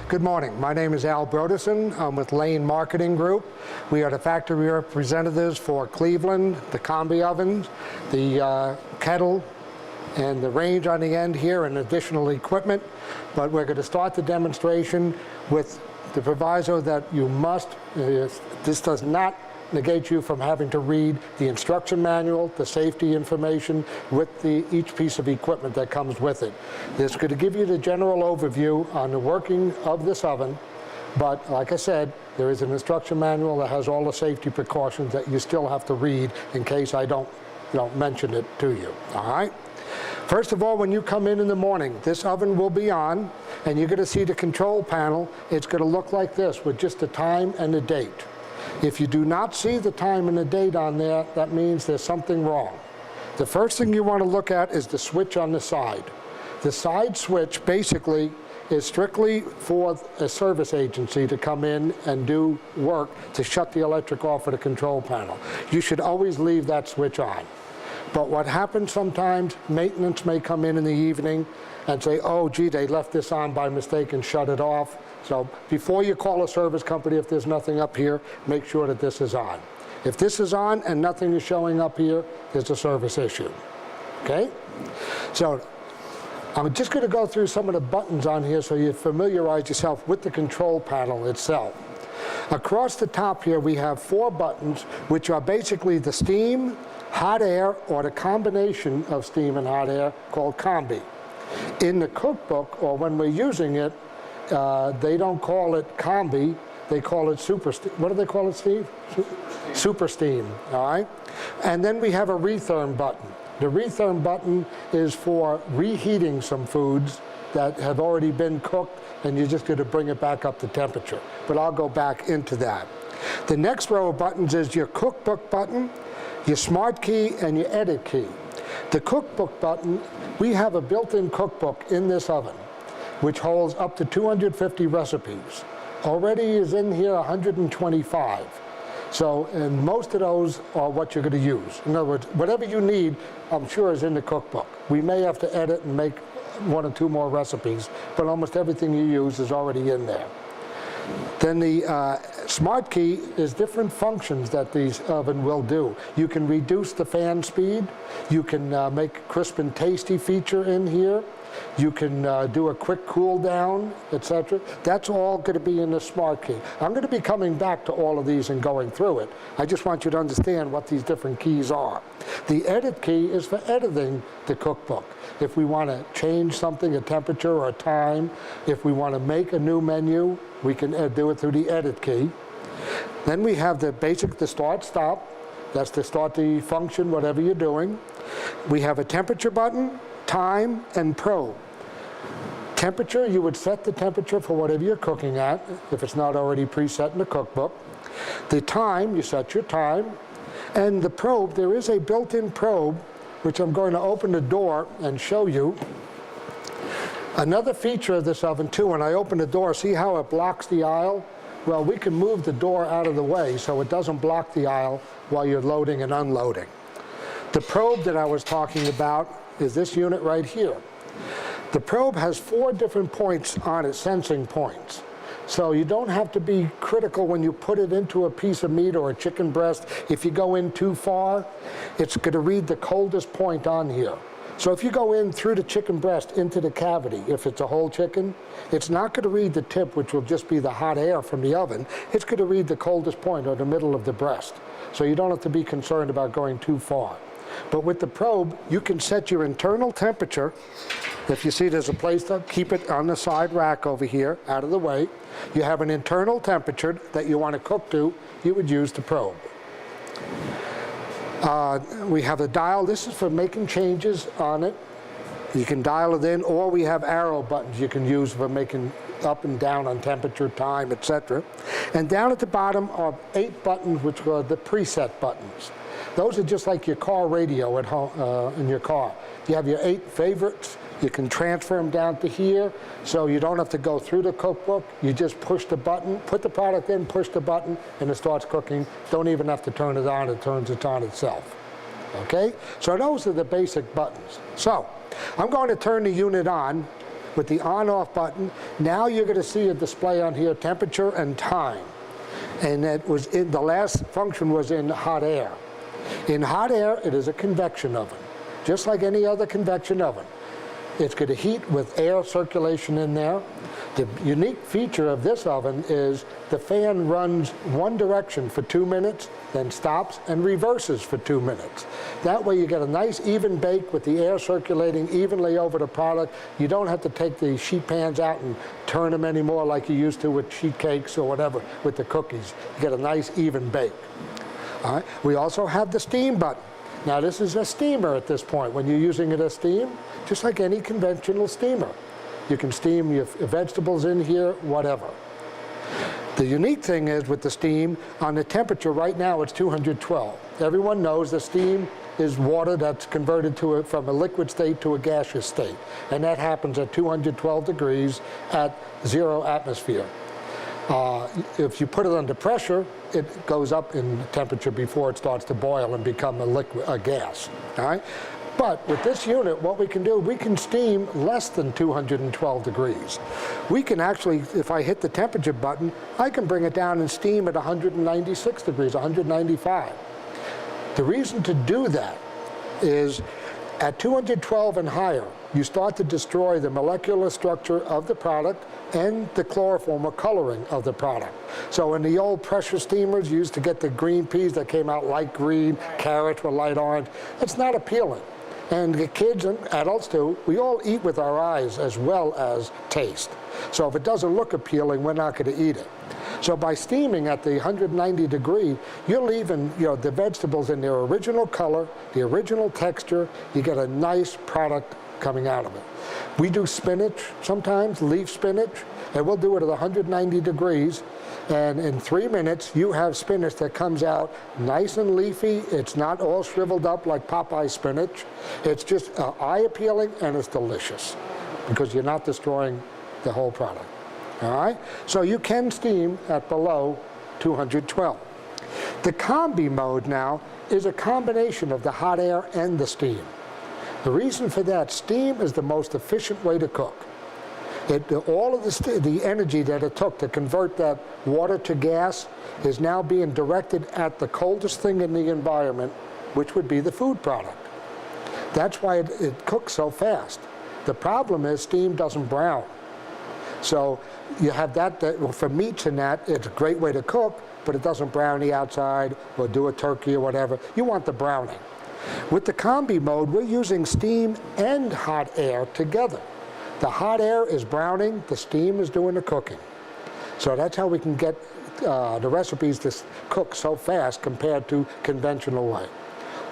Good morning. My name is Al Broderson. I'm with Lane Marketing Group. We are the factory representatives for Cleveland, the combi ovens, the kettle, and the range on the end here, and additional equipment. But we're going to start the demonstration with the proviso that you must, this does not negate you from having to read the instruction manual, the safety information with each piece of equipment that comes with it. This is going to give you the general overview on the working of this oven, but like I said, there is an instruction manual that has all the safety precautions that you still have to read in case I don't mention it to you, all right? First of all, when you come in the morning, this oven will be on, and you're going to see the control panel. It's going to look like this with just the time and the date. If you do not see the time and the date on there, that means there's something wrong. The first thing you want to look at is the switch on the side. The side switch basically is strictly for a service agency to come in and do work to shut the electric off of the control panel. You should always leave that switch on. But what happens sometimes, maintenance may come in the evening and say, oh, gee, they left this on by mistake and shut it off. So before you call a service company, if there's nothing up here, make sure that this is on. If this is on and nothing is showing up here, there's a service issue, okay? So I'm just going to go through some of the buttons on here so you familiarize yourself with the control panel itself. Across the top here, we have 4 buttons, which are basically the steam, hot air, or the combination of steam and hot air called combi. In the cookbook, or when we're using it, they don't call it combi, they call it super steam. What do they call it, Steve? Super steam, all right? And then we have a retherm button. The retherm button is for reheating some foods that have already been cooked, and you're just going to bring it back up to temperature. But I'll go back into that. The next row of buttons is your cookbook button, your smart key, and your edit key. The cookbook button, we have a built-in cookbook in this oven, which holds up to 250 recipes. Already is in here 125. So, and most of those are what you're going to use. In other words, whatever you need, I'm sure is in the cookbook. We may have to edit and make 1 or 2 more recipes, but almost everything you use is already in there. Then the smart key is different functions that these oven will do. You can reduce the fan speed. You can make crisp and tasty feature in here. You can do a quick cool down, etc. That's all going to be in the smart key. I'm going to be coming back to all of these and going through it. I just want you to understand what these different keys are. The edit key is for editing the cookbook. If we want to change something, a temperature or a time, if we want to make a new menu, we can do it through the edit key. Then we have the basic, the start-stop. That's to start the function, whatever you're doing. We have a temperature button, time, and probe. Temperature, you would set the temperature for whatever you're cooking at, if it's not already preset in the cookbook. The time, you set your time. And the probe, there is a built-in probe, which I'm going to open the door and show you. Another feature of this oven, too, when I open the door, see how it blocks the aisle? Well, we can move the door out of the way so it doesn't block the aisle while you're loading and unloading. The probe that I was talking about is this unit right here. The probe has 4 different points on it, sensing points. So you don't have to be critical when you put it into a piece of meat or a chicken breast. If you go in too far, it's going to read the coldest point on here. So if you go in through the chicken breast into the cavity, if it's a whole chicken, it's not going to read the tip, which will just be the hot air from the oven. It's going to read the coldest point or the middle of the breast. So you don't have to be concerned about going too far. But with the probe, you can set your internal temperature. If you see there's a place to keep it on the side rack over here, out of the way. You have an internal temperature that you want to cook to, you would use the probe. We have a dial. This is for making changes on it. You can dial it in, or we have arrow buttons you can use for making up and down on temperature, time, etc. And down at the bottom are 8 buttons, which are the preset buttons. Those are just like your car radio at home, in your car. You have your 8 favorites. You can transfer them down to here, so you don't have to go through the cookbook. You just push the button, put the product in, push the button, and it starts cooking. Don't even have to turn it on. It turns it on itself. Okay? So those are the basic buttons. So I'm going to turn the unit on, With the on-off button, now you're going to see a display on here, temperature and time. And that was in, the last function was in hot air. In hot air, it is a convection oven, just like any other convection oven. It's going to heat with air circulation in there. The unique feature of this oven is the fan runs one direction for 2 minutes, then stops and reverses for 2 minutes. That way you get a nice even bake with the air circulating evenly over the product. You don't have to take the sheet pans out and turn them anymore like you used to with sheet cakes or whatever with the cookies. You get a nice even bake. All right. We also have the steam button. Now this is a steamer at this point. When you're using it as steam, just like any conventional steamer. You can steam your vegetables in here, whatever. The unique thing is with the steam, on the temperature right now it's 212. Everyone knows the steam is water that's converted from a liquid state to a gaseous state. And that happens at 212 degrees at 0 atmosphere. If you put it under pressure, it goes up in temperature before it starts to boil and become a gas. All right? But with this unit, what we can do, we can steam less than 212 degrees. We can actually, if I hit the temperature button, I can bring it down and steam at 196 degrees, 195. The reason to do that is at 212 and higher, you start to destroy the molecular structure of the product and the chloroform or coloring of the product. So in the old pressure steamers, you used to get the green peas that came out light green, carrots were light orange. It's not appealing. And the kids and adults too, we all eat with our eyes as well as taste. So if it doesn't look appealing, we're not going to eat it. So by steaming at the 190 degree, you're leaving the vegetables in their original color, the original texture. You get a nice product coming out of it. We do spinach sometimes, leaf spinach, and we'll do it at 190 degrees. And in 3 minutes, you have spinach that comes out nice and leafy. It's not all shriveled up like Popeye spinach. It's just eye-appealing, and it's delicious because you're not destroying the whole product. All right? So you can steam at below 212. The combi mode now is a combination of the hot air and the steam. The reason for that, steam is the most efficient way to cook. All of the energy that it took to convert that water to gas is now being directed at the coldest thing in the environment, which would be the food product. That's why it cooks so fast. The problem is steam doesn't brown. So you have that for meats and that, it's a great way to cook, but it doesn't brown the outside or do a turkey or whatever. You want the browning. With the combi mode, we're using steam and hot air together. The hot air is browning, the steam is doing the cooking. So that's how we can get the recipes to cook so fast compared to conventional way.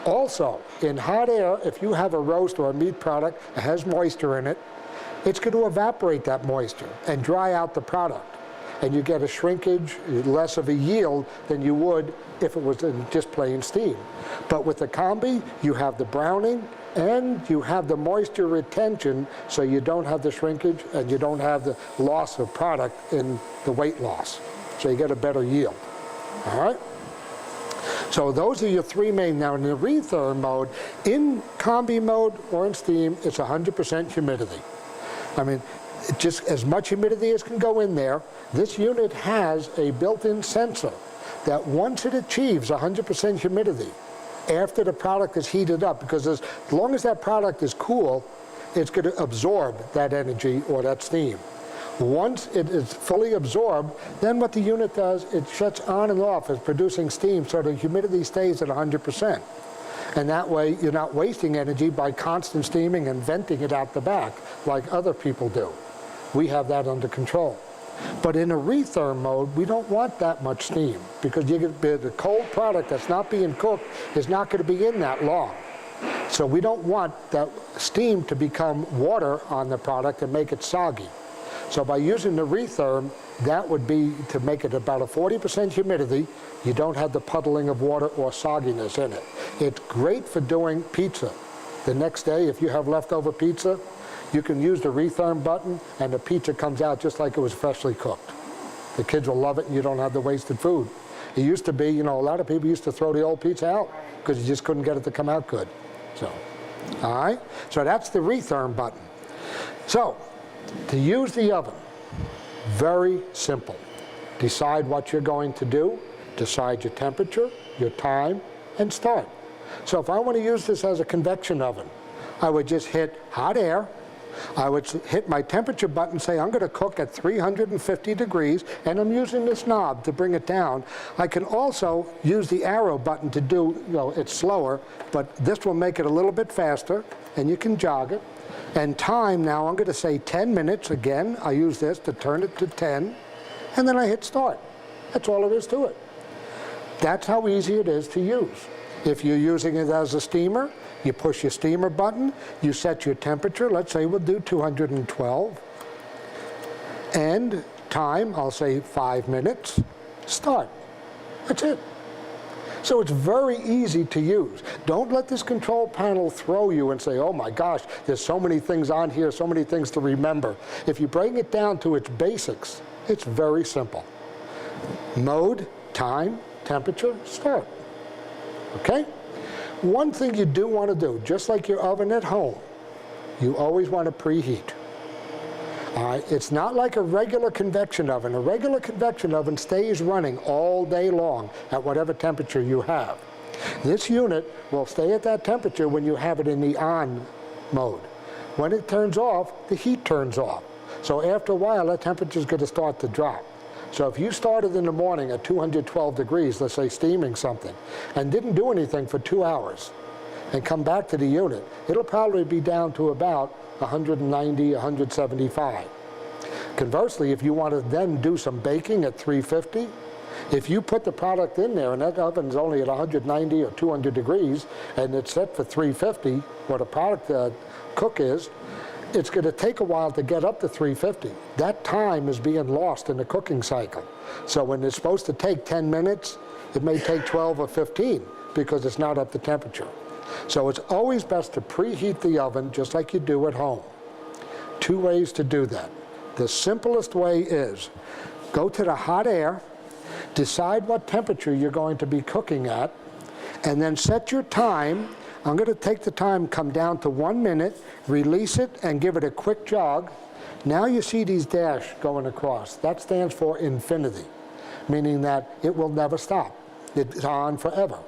Also, in hot air, if you have a roast or a meat product that has moisture in it, it's going to evaporate that moisture and dry out the product. And you get a shrinkage, less of a yield than you would if it was in just plain steam. But with the combi, you have the browning and you have the moisture retention, so you don't have the shrinkage and you don't have the loss of product in the weight loss. So you get a better yield. All right? So those are your three main. Now in the retherm mode, in combi mode or in steam, it's 100% humidity. I mean, just as much humidity as can go in there. This unit has a built-in sensor that once it achieves 100% humidity, after the product is heated up, because as long as that product is cool, it's going to absorb that energy or that steam. Once it is fully absorbed, then what the unit does, it shuts on and off as producing steam, so the humidity stays at 100%. And that way, you're not wasting energy by constant steaming and venting it out the back like other people do. We have that under control. But in a retherm mode, we don't want that much steam because the cold product that's not being cooked is not going to be in that long. So we don't want that steam to become water on the product and make it soggy. So by using the retherm, that would be to make it about a 40% humidity. You don't have the puddling of water or sogginess in it. It's great for doing pizza. The next day, if you have leftover pizza, you can use the retherm button and the pizza comes out just like it was freshly cooked. The kids will love it and you don't have the wasted food. It used to be, a lot of people used to throw the old pizza out because you just couldn't get it to come out good. So, all right? So that's the retherm button. So, To use the oven, very simple. Decide what you're going to do, decide your temperature, your time, and start. So if I want to use this as a convection oven, I would just hit hot air. I would hit my temperature button, say I'm going to cook at 350 degrees, and I'm using this knob to bring it down. I can also use the arrow button to do, it's slower, but this will make it a little bit faster, and you can jog it. And time, now I'm going to say 10 minutes. Again, I use this to turn it to 10, and then I hit start. That's all there is to it. That's how easy it is to use. If you're using it as a steamer, you push your steamer button, you set your temperature, let's say we'll do 212. And time, I'll say 5 minutes, start. That's it. So it's very easy to use. Don't let this control panel throw you and say, oh my gosh, there's so many things on here, so many things to remember. If you bring it down to its basics, it's very simple. Mode, time, temperature, start. Okay? One thing you do want to do, just like your oven at home, you always want to preheat. All right? It's not like a regular convection oven. A regular convection oven stays running all day long at whatever temperature you have. This unit will stay at that temperature when you have it in the on mode. When it turns off, the heat turns off. So after a while, that temperature is going to start to drop. So if you started in the morning at 212 degrees, let's say steaming something, and didn't do anything for 2 hours, and come back to the unit, it'll probably be down to about 190, 175. Conversely, if you want to then do some baking at 350, if you put the product in there and that oven's only at 190 or 200 degrees, and it's set for 350, what a product cook is, it's going to take a while to get up to 350. That time is being lost in the cooking cycle. So when it's supposed to take 10 minutes, it may take 12 or 15 because it's not up to temperature. So it's always best to preheat the oven just like you do at home. 2 ways to do that. The simplest way is go to the hot air, decide what temperature you're going to be cooking at, and then set your time. I'm going to take the time, come down to 1 minute, release it, and give it a quick jog. Now you see these dash going across. That stands for infinity, meaning that it will never stop. It's on forever.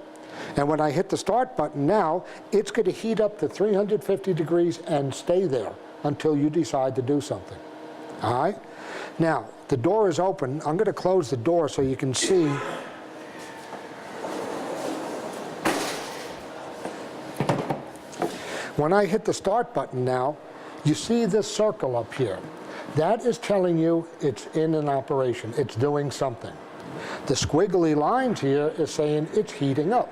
And when I hit the start button now, it's going to heat up to 350 degrees and stay there until you decide to do something. All right? Now, the door is open. I'm going to close the door so you can see. When I hit the start button now, you see this circle up here. That is telling you it's in an operation. It's doing something. The squiggly lines here is saying it's heating up.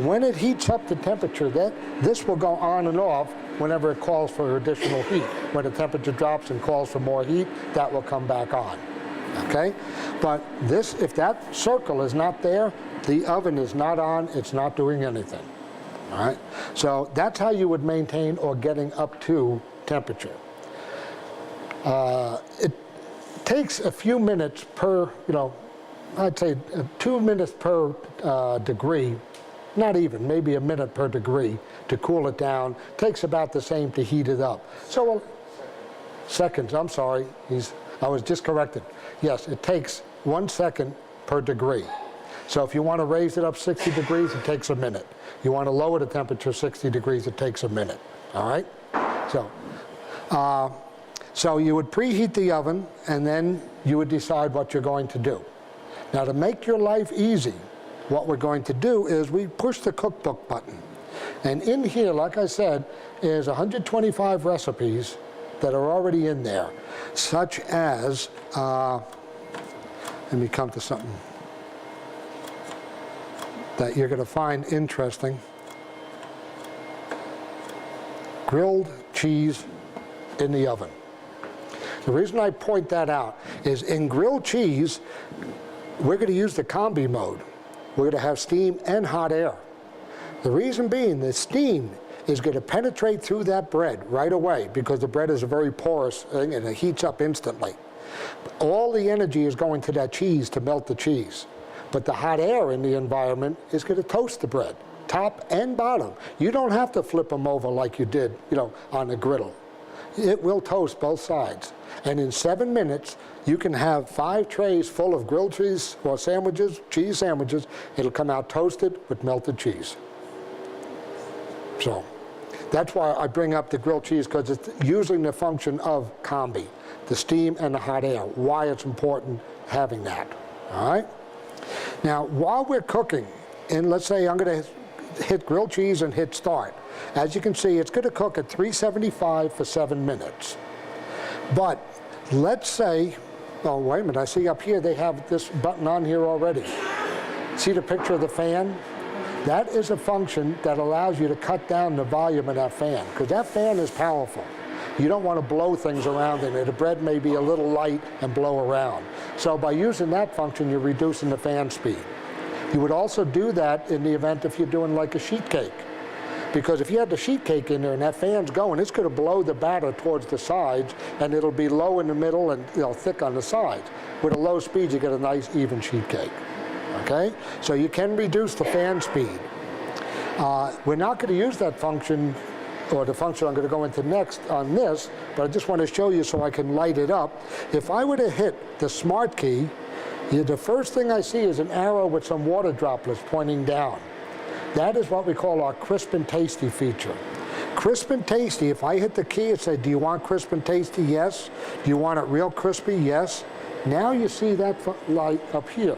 When it heats up the temperature, this will go on and off whenever it calls for additional heat. When the temperature drops and calls for more heat, that will come back on. Okay? But this, if that circle is not there, the oven is not on, it's not doing anything. All right? So that's how you would maintain or getting up to temperature. It takes a few minutes per, I'd say 2 minutes per degree, not even, maybe a minute per degree to cool it down. Takes about the same to heat it up. So, seconds, I'm sorry, I was just corrected. Yes, it takes 1 second per degree. So if you want to raise it up 60 degrees, it takes a minute. You want to lower the temperature 60 degrees, it takes a minute. All right? So you would preheat the oven, and then you would decide what you're going to do. Now, to make your life easy, what we're going to do is we push the cookbook button. And in here, like I said, is 125 recipes that are already in there, such as, let me come to something that you're going to find interesting. Grilled cheese in the oven. The reason I point that out is in grilled cheese, we're going to use the combi mode. We're going to have steam and hot air. The reason being, the steam is going to penetrate through that bread right away because the bread is a very porous thing and it heats up instantly. All the energy is going to that cheese to melt the cheese. But the hot air in the environment is going to toast the bread, top and bottom. You don't have to flip them over like you did, on the griddle. it will toast both sides. And in 7 minutes, you can have 5 trays full of grilled cheese or sandwiches, cheese sandwiches. It'll come out toasted with melted cheese. So that's why I bring up the grilled cheese, because it's using the function of combi, the steam and the hot air, why it's important having that, all right? Now, while we're cooking, and let's say I'm going to hit grilled cheese and hit start. As you can see, it's going to cook at 375 for 7 minutes. But let's say, oh, wait a minute, I see up here they have this button on here already. See the picture of the fan? That is a function that allows you to cut down the volume of that fan, because that fan is powerful. You don't want to blow things around in it. The bread may be a little light and blow around. So by using that function, you're reducing the fan speed. You would also do that in the event if you're doing like a sheet cake. Because if you had the sheet cake in there and that fan's going, it's going to blow the batter towards the sides, and it'll be low in the middle and thick on the sides. With a low speed, you get a nice even sheet cake. Okay? So you can reduce the fan speed. We're not going to use that function, or the function I'm going to go into next on this, but I just want to show you so I can light it up. If I were to hit the Smart key, the first thing I see is an arrow with some water droplets pointing down. That is what we call our crisp and tasty feature. Crisp and tasty, if I hit the key and say, do you want crisp and tasty? Yes. Do you want it real crispy? Yes. Now you see that light up here.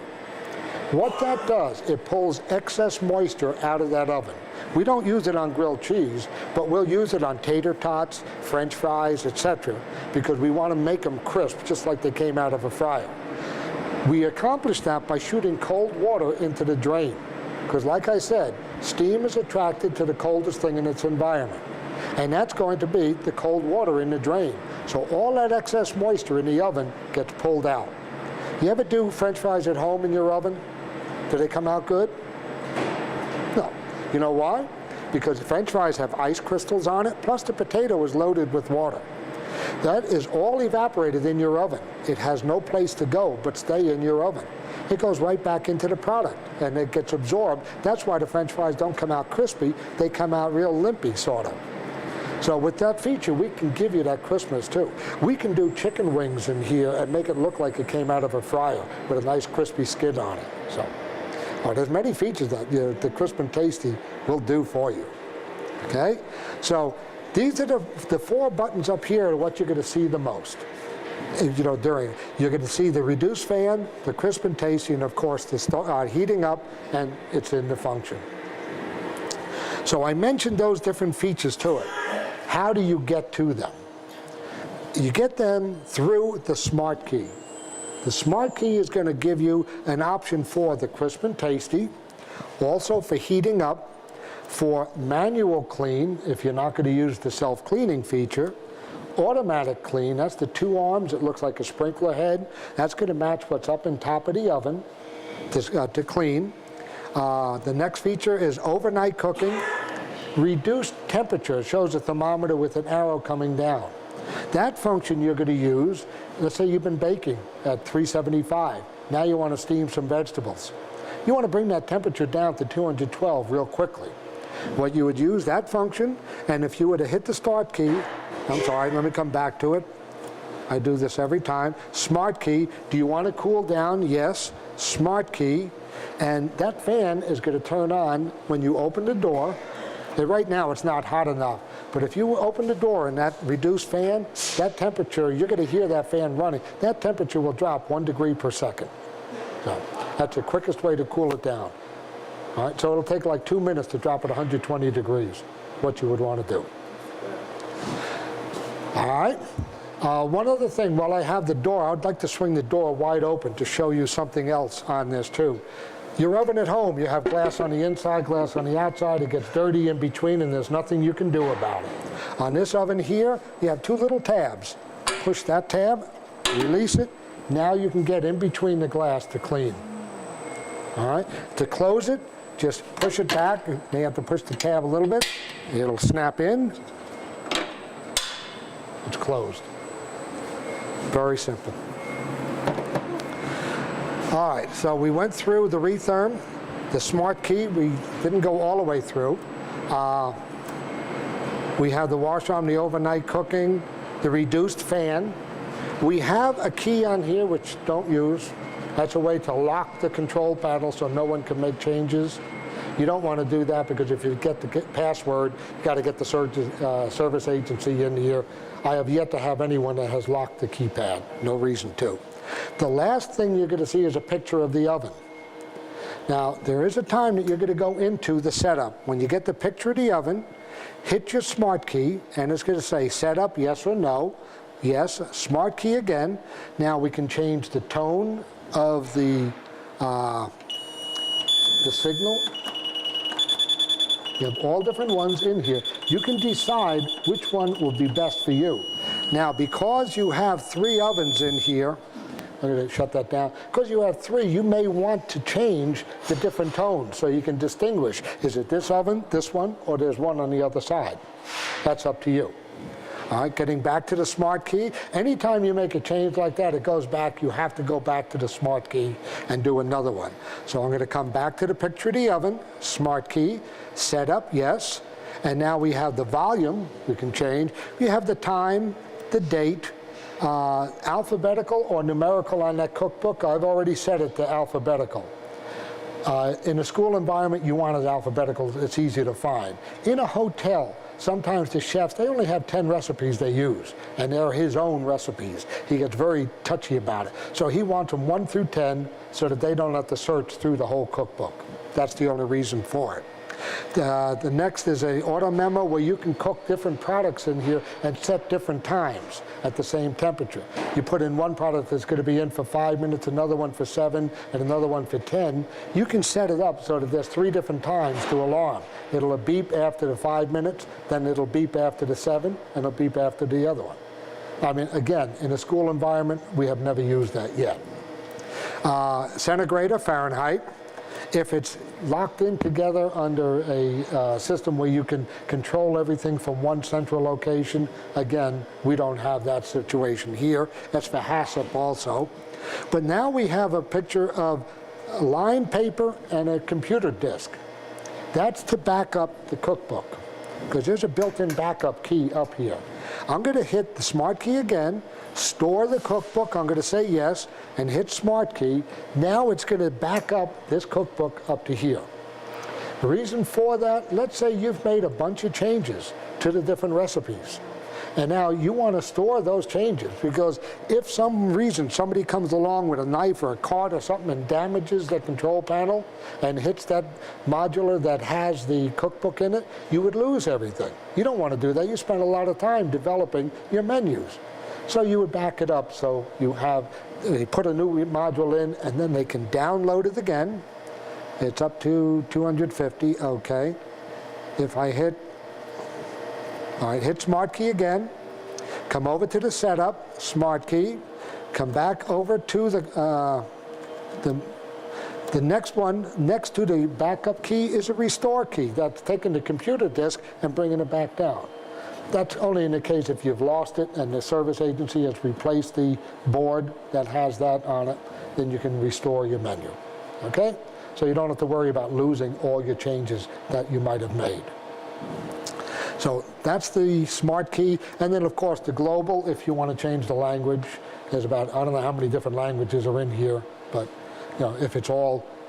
What that does, it pulls excess moisture out of that oven. We don't use it on grilled cheese, but we'll use it on tater tots, French fries, etc., because we want to make them crisp, just like they came out of a fryer. We accomplish that by shooting cold water into the drain, because like I said, steam is attracted to the coldest thing in its environment, and that's going to be the cold water in the drain. So all that excess moisture in the oven gets pulled out. You ever do French fries at home in your oven? Do they come out good? No. You know why? Because French fries have ice crystals on it, plus the potato is loaded with water. That is all evaporated in your oven. It has no place to go but stay in your oven. It goes right back into the product, and it gets absorbed. That's why the French fries don't come out crispy. They come out real limpy, sort of. So with that feature, we can give you that crispness too. We can do chicken wings in here and make it look like it came out of a fryer with a nice crispy skin on it. So, there's many features that the crisp and tasty will do for you. Okay? So these are the 4 buttons up here are what you're going to see the most. You're going to see the reduced fan, the crisp and tasty, and of course the heating up, and it's in the function. So I mentioned those different features to it. How do you get to them? You get them through the Smart key. The Smart key is going to give you an option for the crisp and tasty, also for heating up, for manual clean, if you're not going to use the self-cleaning feature, automatic clean, that's the 2 arms, it looks like a sprinkler head. That's going to match what's up in top of the oven to clean. The next feature is overnight cooking. Reduced temperature, shows a thermometer with an arrow coming down. That function you're going to use, let's say you've been baking at 375. Now you want to steam some vegetables. You want to bring that temperature down to 212 real quickly. What you would use that function, and if you were to hit the Start key, I'm sorry, let me come back to it. I do this every time. Smart key, do you want to cool down? Yes. Smart key, and that fan is going to turn on when you open the door. Right now it's not hot enough, but if you open the door and that reduced fan, that temperature, you're going to hear that fan running. That temperature will drop 1 degree per second. So that's the quickest way to cool it down. All right, so it'll take like 2 minutes to drop it 120 degrees, what you would want to do. All right. One other thing, while I have the door, I'd like to swing the door wide open to show you something else on this too. Your oven at home, you have glass on the inside, glass on the outside. It gets dirty in between, and there's nothing you can do about it. On this oven here, you have 2 little tabs. Push that tab, release it. Now you can get in between the glass to clean. All right? To close it, just push it back. You have to push the tab a little bit. It'll snap in. It's closed. Very simple. All right, so we went through the retherm, the Smart key. We didn't go all the way through. We have the wash arm, the overnight cooking, the reduced fan. We have a key on here which don't use. That's a way to lock the control panel so no one can make changes. You don't want to do that because if you get the password, you got to get the service agency in here. I have yet to have anyone that has locked the keypad. No reason to. The last thing you're going to see is a picture of the oven. Now, there is a time that you're going to go into the setup. When you get the picture of the oven, hit your smart key, and it's going to say setup, yes or no. Yes, smart key again. Now we can change the tone of the signal. You have all different ones in here. You can decide which one will be best for you. Now, because you have 3 ovens in here, I'm going to shut that down. Because you have 3, you may want to change the different tones so you can distinguish. Is it this oven, this one, or there's one on the other side? That's up to you. All right, getting back to the smart key. Anytime you make a change like that, it goes back. You have to go back to the smart key and do another one. So I'm going to come back to the picture of the oven, smart key, setup, yes. And now we have the volume we can change. We have the time, the date, alphabetical or numerical on that cookbook. I've already set it to alphabetical. In a school environment, you want it alphabetical. It's easy to find. In a hotel, sometimes the chefs, they only have 10 recipes they use, and they're his own recipes. He gets very touchy about it. So he wants them 1 through 10 so that they don't have to search through the whole cookbook. That's the only reason for it. The next is a auto memo where you can cook different products in here and set different times at the same temperature. You put in one product that's going to be in for 5 minutes, another one for 7, and another one for 10. You can set it up so that there's 3 different times to alarm. It'll beep after the 5 minutes, then it'll beep after the 7, and it'll beep after the other one. I mean, again, in a school environment, we have never used that yet. Centigrade or Fahrenheit. If it's locked in together under a system where you can control everything from one central location, again, we don't have that situation here. That's for HACCP also. But now we have a picture of lined paper and a computer disk. That's to back up the cookbook, because there's a built-in backup key up here. I'm going to hit the smart key again, store the cookbook, I'm going to say yes, and hit smart key. Now it's going to back up this cookbook up to here. The reason for that, let's say you've made a bunch of changes to the different recipes. And now you want to store those changes, because if some reason somebody comes along with a knife or a card or something and damages the control panel and hits that modular that has the cookbook in it, you would lose everything. You don't want to do that. You spend a lot of time developing your menus. So you would back it up so you put a new module in and then they can download it again. It's up to 250, okay. If I hit smart key again, come over to the setup, smart key, come back over to the next one, next to the backup key is a restore key. That's taking the computer disk and bringing it back down. That's only in the case if you've lost it and the service agency has replaced the board that has that on it, then you can restore your menu, okay? So you don't have to worry about losing all your changes that you might have made. So that's the smart key. And then, of course, the global, if you want to change the language. There's about, I don't know how many different languages are in here, but you know, if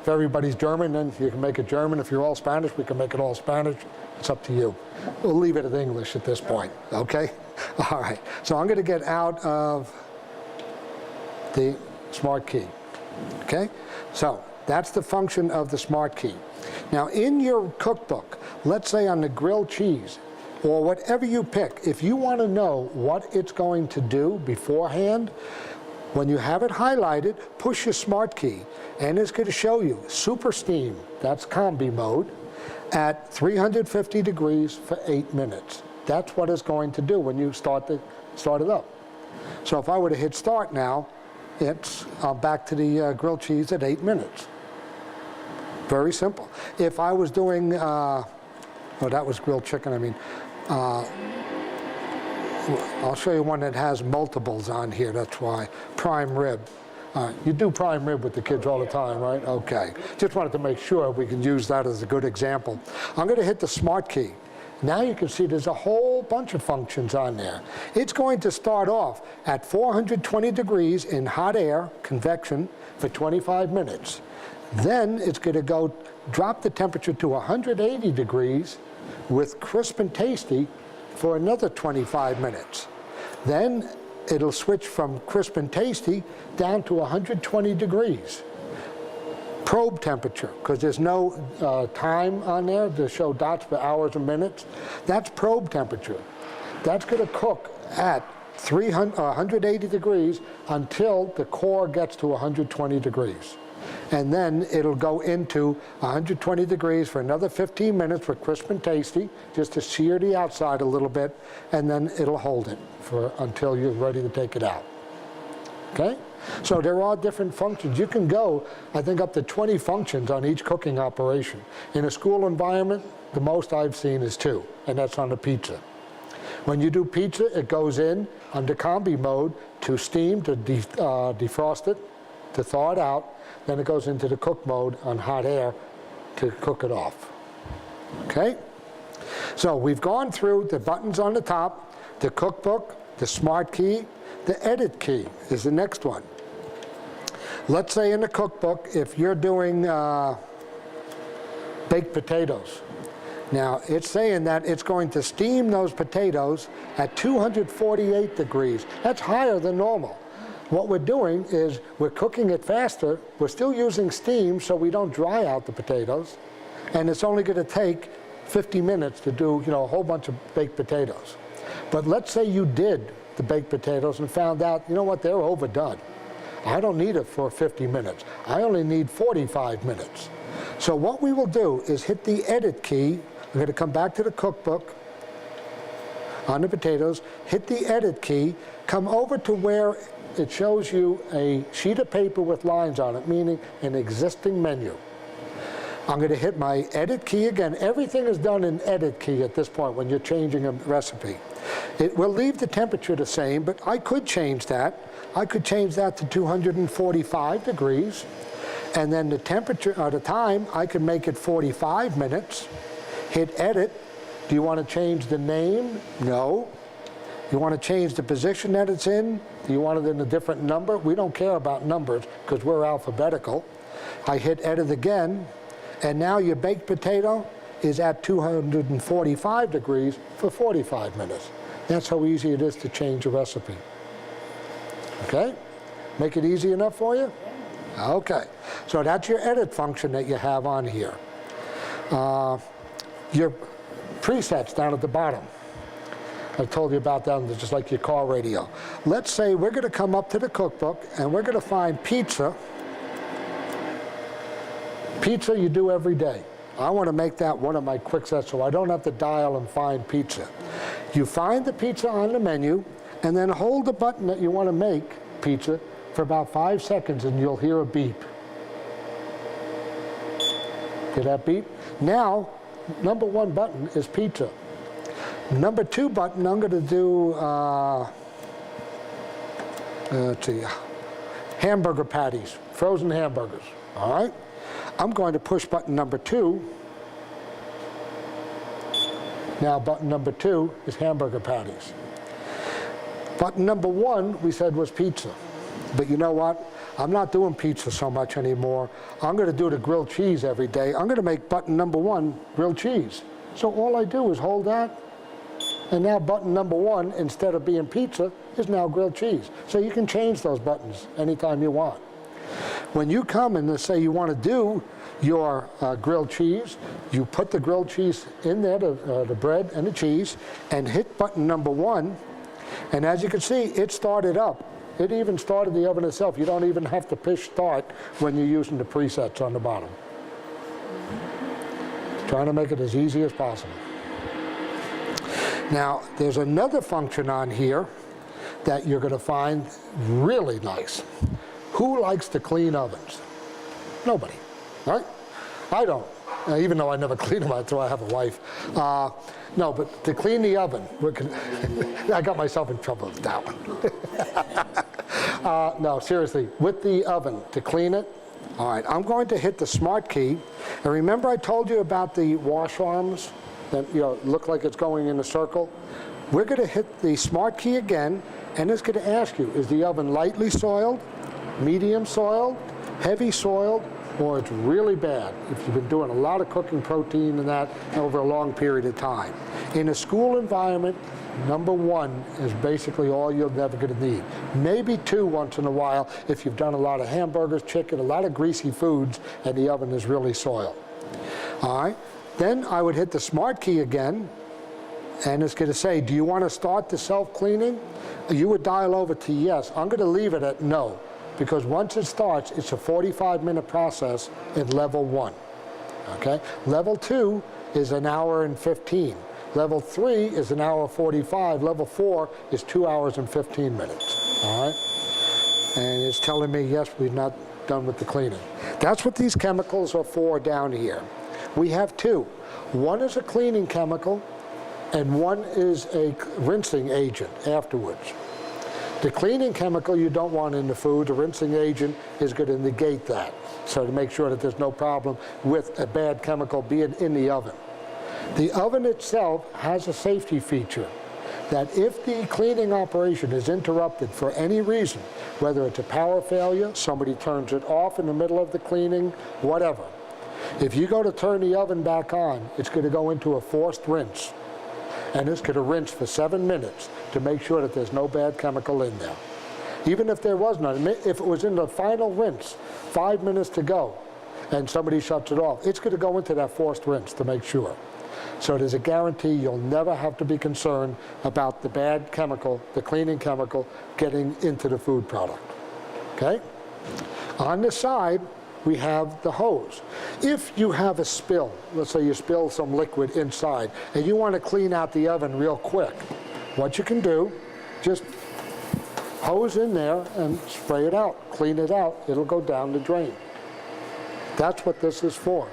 everybody's German, then you can make it German. If you're all Spanish, we can make it all Spanish. It's up to you. We'll leave it at English at this point, okay? All right, so I'm going to get out of the smart key, okay? So that's the function of the smart key. Now, in your cookbook, let's say on the grilled cheese, or whatever you pick, if you want to know what it's going to do beforehand, when you have it highlighted, push your smart key, and it's going to show you super steam, that's combi mode, at 350 degrees for 8 minutes. That's what it's going to do when you start it up. So if I were to hit start now, it's back to the grilled cheese at 8 minutes. Very simple. If I was doing, oh, that was grilled chicken, I mean. I'll show you one that has multiples on here, that's why. Prime rib. You do prime rib with the kids all the time, right? Okay. Just wanted to make sure we can use that as a good example. I'm going to hit the smart key. Now you can see there's a whole bunch of functions on there. It's going to start off at 420 degrees in hot air, convection, for 25 minutes. Then it's going to go drop the temperature to 180 degrees with crisp and tasty for another 25 minutes. Then it'll switch from crisp and tasty down to 120 degrees. Probe temperature, because there's no time on there to show dots for hours and minutes. That's probe temperature. That's going to cook at 180 degrees until the core gets to 120 degrees. And then it'll go into 120 degrees for another 15 minutes for crisp and tasty, just to sear the outside a little bit, and then it'll hold it until you're ready to take it out. Okay? So there are different functions. You can go, I think, up to 20 functions on each cooking operation. In a school environment, the most I've seen is 2, and that's on the pizza. When you do pizza, it goes in under combi mode to steam, to defrost it, to thaw it out. Then it goes into the cook mode on hot air to cook it off. Okay? So we've gone through the buttons on the top, the cookbook, the smart key, the edit key is the next one. Let's say in the cookbook, if you're doing baked potatoes. Now, it's saying that it's going to steam those potatoes at 248 degrees. That's higher than normal. What we're doing is we're cooking it faster. We're still using steam so we don't dry out the potatoes. And it's only going to take 50 minutes to do, a whole bunch of baked potatoes. But let's say you did the baked potatoes and found out, they're overdone. I don't need it for 50 minutes. I only need 45 minutes. So what we will do is hit the edit key. I'm going to come back to the cookbook on the potatoes, hit the edit key, come over to where it shows you a sheet of paper with lines on it, meaning an existing menu. I'm going to hit my edit key again. Everything is done in edit key at this point when you're changing a recipe. It will leave the temperature the same, but I could change that. I could change that to 245 degrees, and then the temperature, or the time, I could make it 45 minutes. Hit edit. Do you want to change the name? No. You want to change the position that it's in? Do you want it in a different number? We don't care about numbers because we're alphabetical. I hit edit again, and now your baked potato is at 245 degrees for 45 minutes. That's how easy it is to change a recipe. Okay? Make it easy enough for you? Okay. So that's your edit function that you have on here. Your presets down at the bottom. I told you about that, just like your car radio. Let's say we're going to come up to the cookbook and we're going to find pizza. Pizza you do every day. I want to make that one of my quick sets so I don't have to dial and find pizza. You find the pizza on the menu and then hold the button that you want to make pizza for about 5 seconds and you'll hear a beep. Hear that beep? Now, number 1 button is pizza. Number 2 button, I'm going to do, let's see, hamburger patties, frozen hamburgers, all right? I'm going to push button number 2. Now button number 2 is hamburger patties. Button number 1 we said was pizza. But you know what? I'm not doing pizza so much anymore. I'm going to do the grilled cheese every day. I'm going to make button number 1 grilled cheese. So all I do is hold that, and now button number 1, instead of being pizza, is now grilled cheese. So you can change those buttons anytime you want. When you come and say you want to do your grilled cheese, you put the grilled cheese in there, the bread and the cheese, and hit button number 1. And as you can see, it started up. It even started the oven itself. You don't even have to push start when you're using the presets on the bottom. Trying to make it as easy as possible. Now, there's another function on here that you're going to find really nice. Who likes to clean ovens? Nobody, right? I don't, even though I never clean them until I have a wife. No, but to clean the oven, I got myself in trouble with that one. No, seriously, with the oven, to clean it, all right, I'm going to hit the smart key. And remember I told you about the wash arms that look like it's going in a circle. We're going to hit the smart key again, and it's going to ask you, is the oven lightly soiled, medium soiled, heavy soiled, or it's really bad if you've been doing a lot of cooking protein and that over a long period of time. In a school environment, number 1 is basically all you're never going to need. Maybe 2 once in a while if you've done a lot of hamburgers, chicken, a lot of greasy foods, and the oven is really soiled. All right, then I would hit the smart key again, and it's going to say, do you want to start the self-cleaning? You would dial over to yes. I'm going to leave it at no, because once it starts, it's a 45-minute process in level 1. Okay, level 2 is an hour and 15. Level 3 is an hour 45. Level 4 is 2 hours and 15 minutes. All right? And it's telling me, yes, we're not done with the cleaning. That's what these chemicals are for down here. We have 2. One is a cleaning chemical, and one is a rinsing agent afterwards. The cleaning chemical you don't want in the food. The rinsing agent is going to negate that. So to make sure that there's no problem with a bad chemical being in the oven. The oven itself has a safety feature that if the cleaning operation is interrupted for any reason, whether it's a power failure, somebody turns it off in the middle of the cleaning, whatever, if you go to turn the oven back on, it's going to go into a forced rinse. And it's going to rinse for 7 minutes to make sure that there's no bad chemical in there. Even if there was none, if it was in the final rinse, 5 minutes to go, and somebody shuts it off, it's going to go into that forced rinse to make sure. So there's a guarantee you'll never have to be concerned about the bad chemical, the cleaning chemical, getting into the food product. Okay? On the side, we have the hose. If you have a spill, let's say you spill some liquid inside, and you want to clean out the oven real quick, what you can do, just hose in there and spray it out, clean it out, it'll go down the drain. That's what this is for.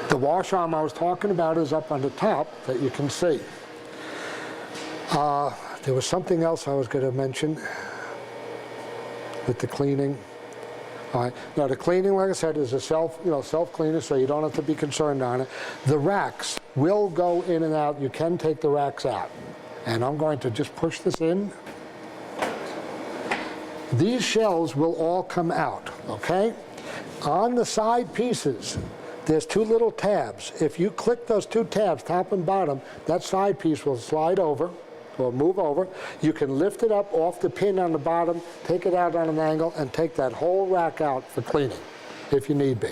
The wash arm I was talking about is up on the top that you can see. There was something else I was going to mention with the cleaning. All right. Now the cleaning, like I said, is a self-cleaner, so you don't have to be concerned on it. The racks will go in and out. You can take the racks out. And I'm going to just push this in. These shells will all come out, okay? On the side pieces, there's 2 little tabs. If you click those 2 tabs, top and bottom, that side piece will slide over or move over. You can lift it up off the pin on the bottom, take it out on an angle, and take that whole rack out for cleaning, if you need be.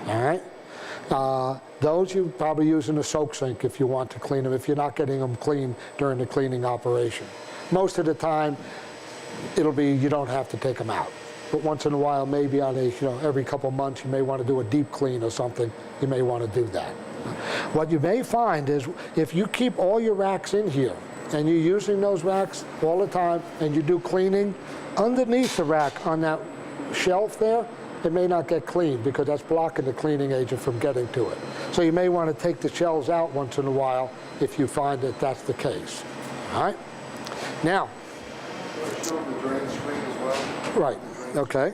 All right? Those you probably use in a soak sink if you want to clean them, if you're not getting them clean during the cleaning operation. Most of the time, it'll be you don't have to take them out. But once in a while, maybe on a, every couple months, you may want to do a deep clean or something. You may want to do that. What you may find is if you keep all your racks in here and you're using those racks all the time and you do cleaning, underneath the rack on that shelf there, it may not get cleaned because that's blocking the cleaning agent from getting to it. So you may want to take the shells out once in a while if you find that that's the case. All right? Now. Right. Okay.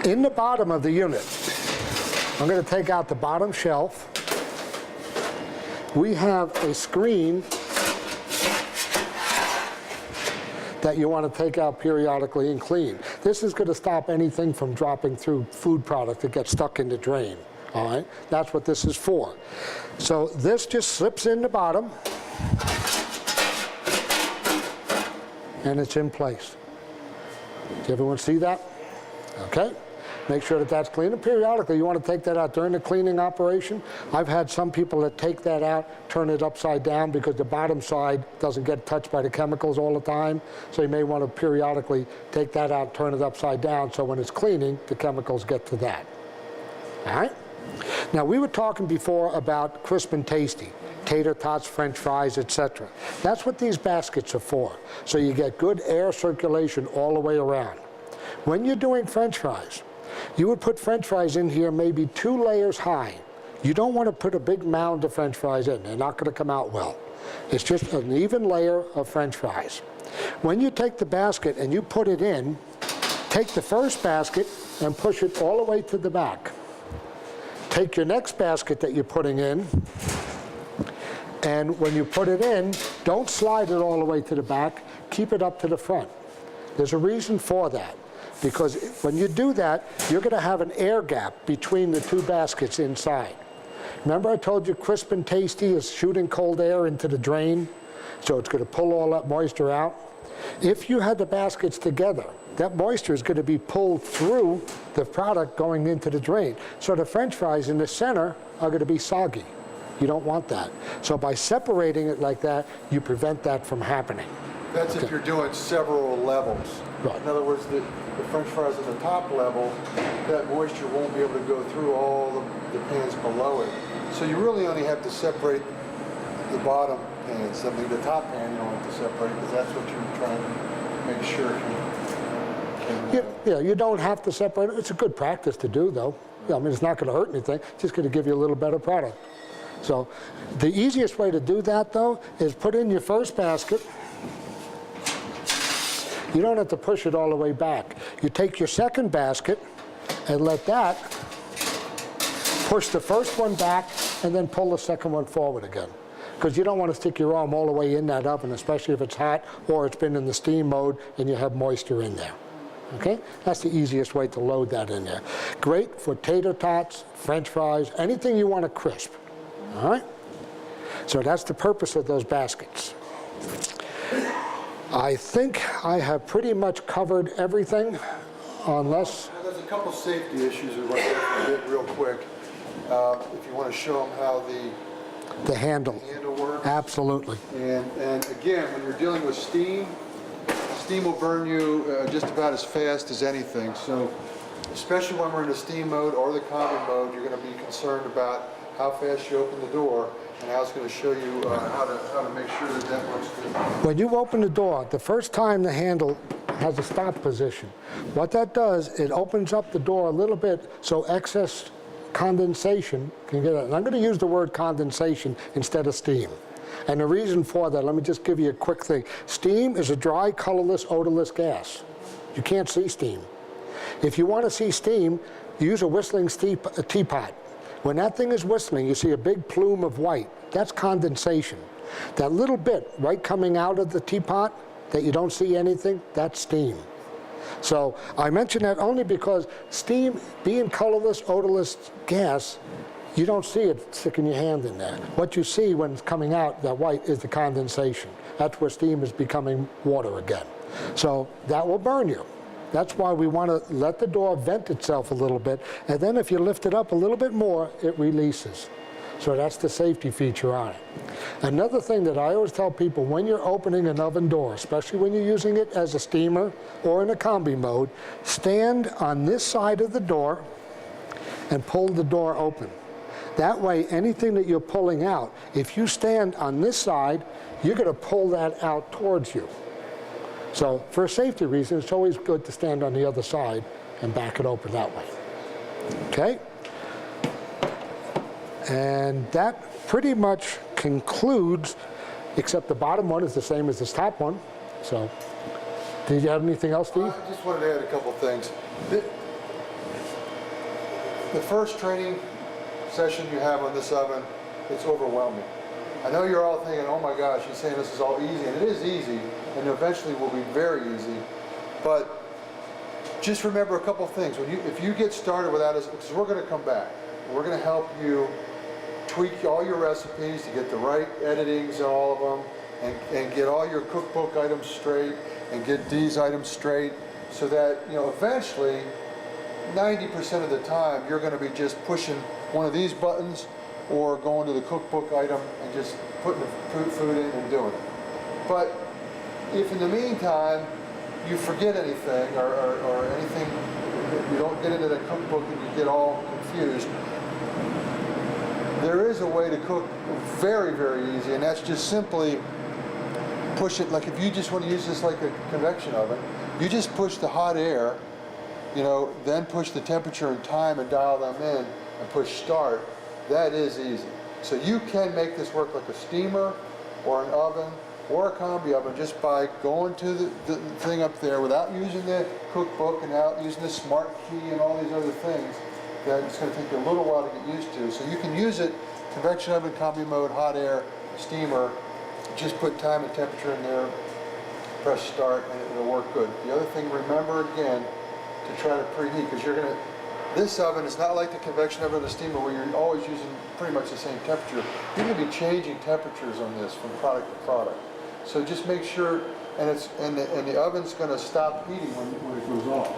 In the bottom of the unit, I'm going to take out the bottom shelf. We have a screen that you want to take out periodically and clean. This is going to stop anything from dropping through food product that gets stuck in the drain. All right? That's what this is for. So this just slips in the bottom, and it's in place. Does everyone see that? Okay. Make sure that that's clean. And periodically, you want to take that out during the cleaning operation. I've had some people that take that out, turn it upside down because the bottom side doesn't get touched by the chemicals all the time. So you may want to periodically take that out, turn it upside down, so when it's cleaning, the chemicals get to that. All right? Now, we were talking before about crisp and tasty. Tater tots, French fries, etc. That's what these baskets are for. So you get good air circulation all the way around. When you're doing French fries, you would put French fries in here maybe 2 layers high. You don't want to put a big mound of French fries in. They're not going to come out well. It's just an even layer of French fries. When you take the basket and you put it in, take the first basket and push it all the way to the back. Take your next basket that you're putting in, and when you put it in, don't slide it all the way to the back, keep it up to the front. There's a reason for that, because when you do that, you're going to have an air gap between the two baskets inside. Remember I told you Crisp and Tasty is shooting cold air into the drain, so it's going to pull all that moisture out? If you had the baskets together, that moisture is going to be pulled through the product going into the drain. So the French fries in the center are going to be soggy. You don't want that. So by separating it like that, you prevent that from happening. That's if you're doing several levels. Right. In other words, the French fries at the top level, that moisture won't be able to go through all the pans below it. So you really only have to separate the bottom pans. I mean, the top pan you don't have to separate, because that's what you're trying to make sure Yeah, you don't have to separate it. It's a good practice to do, though. I mean, it's not going to hurt anything. It's just going to give you a little better product. So the easiest way to do that, though, is put in your first basket. You don't have to push it all the way back. You take your second basket and let that push the first one back and then pull the second one forward again. Because you don't want to stick your arm all the way in that oven, especially if it's hot or it's been in the steam mode and you have moisture in there. Okay? That's the easiest way to load that in there. Great for tater tots, French fries, anything you want to crisp. All right? So that's the purpose of those baskets. I think I have pretty much covered everything, unless... Well, there's a couple safety issues we want to hit real quick. If you want to show them how the handle works. Absolutely. And again, when you're dealing with steam will burn you just about as fast as anything. So especially when we're in the steam mode or the combi mode, you're going to be concerned about how fast you open the door, and Al's going to show you how to make sure that works good. When you open the door, the first time the handle has a stop position, what that does, it opens up the door a little bit so excess condensation can get out. And I'm going to use the word condensation instead of steam. And the reason for that, let me just give you a quick thing. Steam is a dry, colorless, odorless gas. You can't see steam. If you want to see steam, use a whistling teapot. When that thing is whistling, you see a big plume of white. That's condensation. That little bit right coming out of the teapot that you don't see anything, that's steam. So I mention that only because steam, being colorless, odorless gas, you don't see it sticking your hand in there. What you see when it's coming out, that white, is the condensation. That's where steam is becoming water again. So that will burn you. That's why we want to let the door vent itself a little bit, and then if you lift it up a little bit more, it releases. So that's the safety feature on it. Another thing that I always tell people, when you're opening an oven door, especially when you're using it as a steamer or in a combi mode, stand on this side of the door and pull the door open. That way, anything that you're pulling out, if you stand on this side, you're going to pull that out towards you. So for a safety reason, it's always good to stand on the other side and back it open that way. Okay? And that pretty much concludes, except the bottom one is the same as this top one. So, did you have anything else, Steve? I just wanted to add a couple things. The first training session you have on this oven, it's overwhelming. I know you're all thinking, oh my gosh, he's saying this is all easy, and it is easy, and eventually will be very easy. But just remember a couple things. If you get started without us, because we're going to come back, we're going to help you tweak all your recipes to get the right editings in all of them, and get all your cookbook items straight, and get these items straight, so that, you know, eventually 90% of the time you're going to be just pushing one of these buttons or going to the cookbook item and just putting the food in and doing it. But if in the meantime you forget anything or anything, you don't get into the cookbook and you get all confused, there is a way to cook very, very easy, and that's just simply push it. Like if you just want to use this like a convection oven, you just push the hot air, you know, then push the temperature and time and dial them in and push start. That is easy. So you can make this work like a steamer or an oven or a combi oven just by going to the thing up there without using the cookbook and out using the smart key and all these other things. that it's going to take you a little while to get used to. So you can use it, convection oven, combi mode, hot air, steamer. Just put time and temperature in there, press start, and it'll work good. The other thing, remember again, to try to preheat, because you're going to, this oven is not like the convection oven or the steamer where you're always using pretty much the same temperature. You're going to be changing temperatures on this from product to product. So just make sure, and the oven's going to stop heating when it goes off.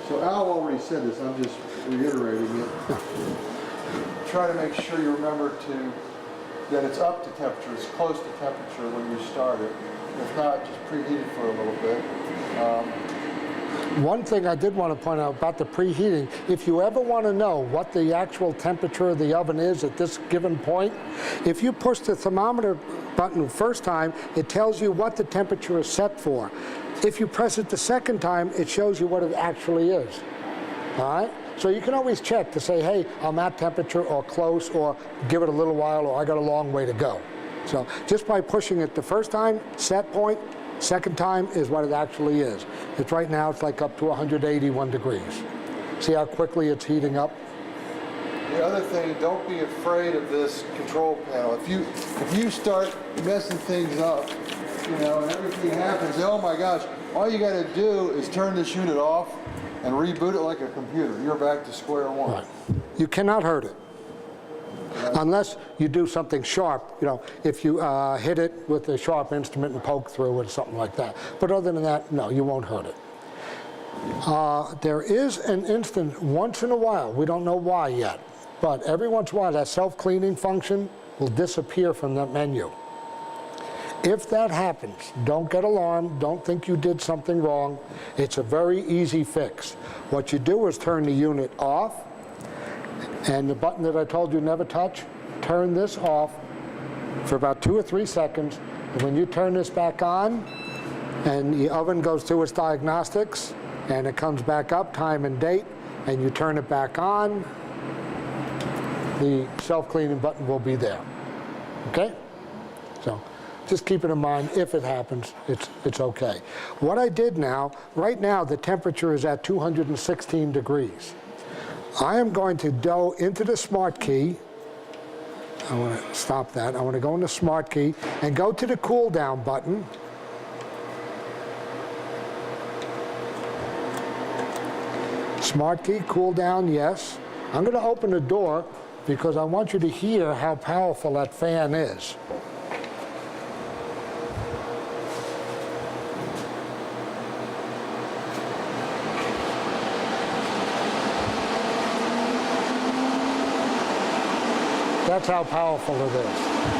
So Al already said this, I'm just reiterating it. Try to make sure you remember that it's up to temperature, it's close to temperature when you start it. If not, just preheat it for a little bit. One thing I did want to point out about the preheating, if you ever want to know what the actual temperature of the oven is at this given point, if you push the thermometer button the first time, it tells you what the temperature is set for. If you press it the second time, it shows you what it actually is. All right? So you can always check to say, hey, I'm at temperature or close, or give it a little while, or I got a long way to go. So just by pushing it the first time, set point, second time is what it actually is. It's right now, it's like up to 181 degrees. See how quickly it's heating up? The other thing, don't be afraid of this control panel. If you start messing things up, you know, and everything happens, oh my gosh, all you got to do is turn this unit off and reboot it like a computer. You're back to square one. Right. You cannot hurt it. Unless you do something sharp, you know, if you hit it with a sharp instrument and poke through it, something like that. But other than that, no, you won't hurt it. There is an instant, once in a while, we don't know why yet, but every once in a while that self-cleaning function will disappear from that menu. If that happens, don't get alarmed, don't think you did something wrong. It's a very easy fix. What you do is turn the unit off, and the button that I told you never touch, turn this off for about 2 or 3 seconds, and when you turn this back on, and the oven goes through its diagnostics, and it comes back up, time and date, and you turn it back on, the self-cleaning button will be there. Okay? So just keep it in mind, if it happens, it's okay. What I did now, right now the temperature is at 216 degrees. I am going to go into the Smart Key. I want to stop that. I want to go into Smart Key and go to the cool down button. Smart Key, cool down, yes. I'm going to open the door because I want you to hear how powerful that fan is. That's how powerful it is,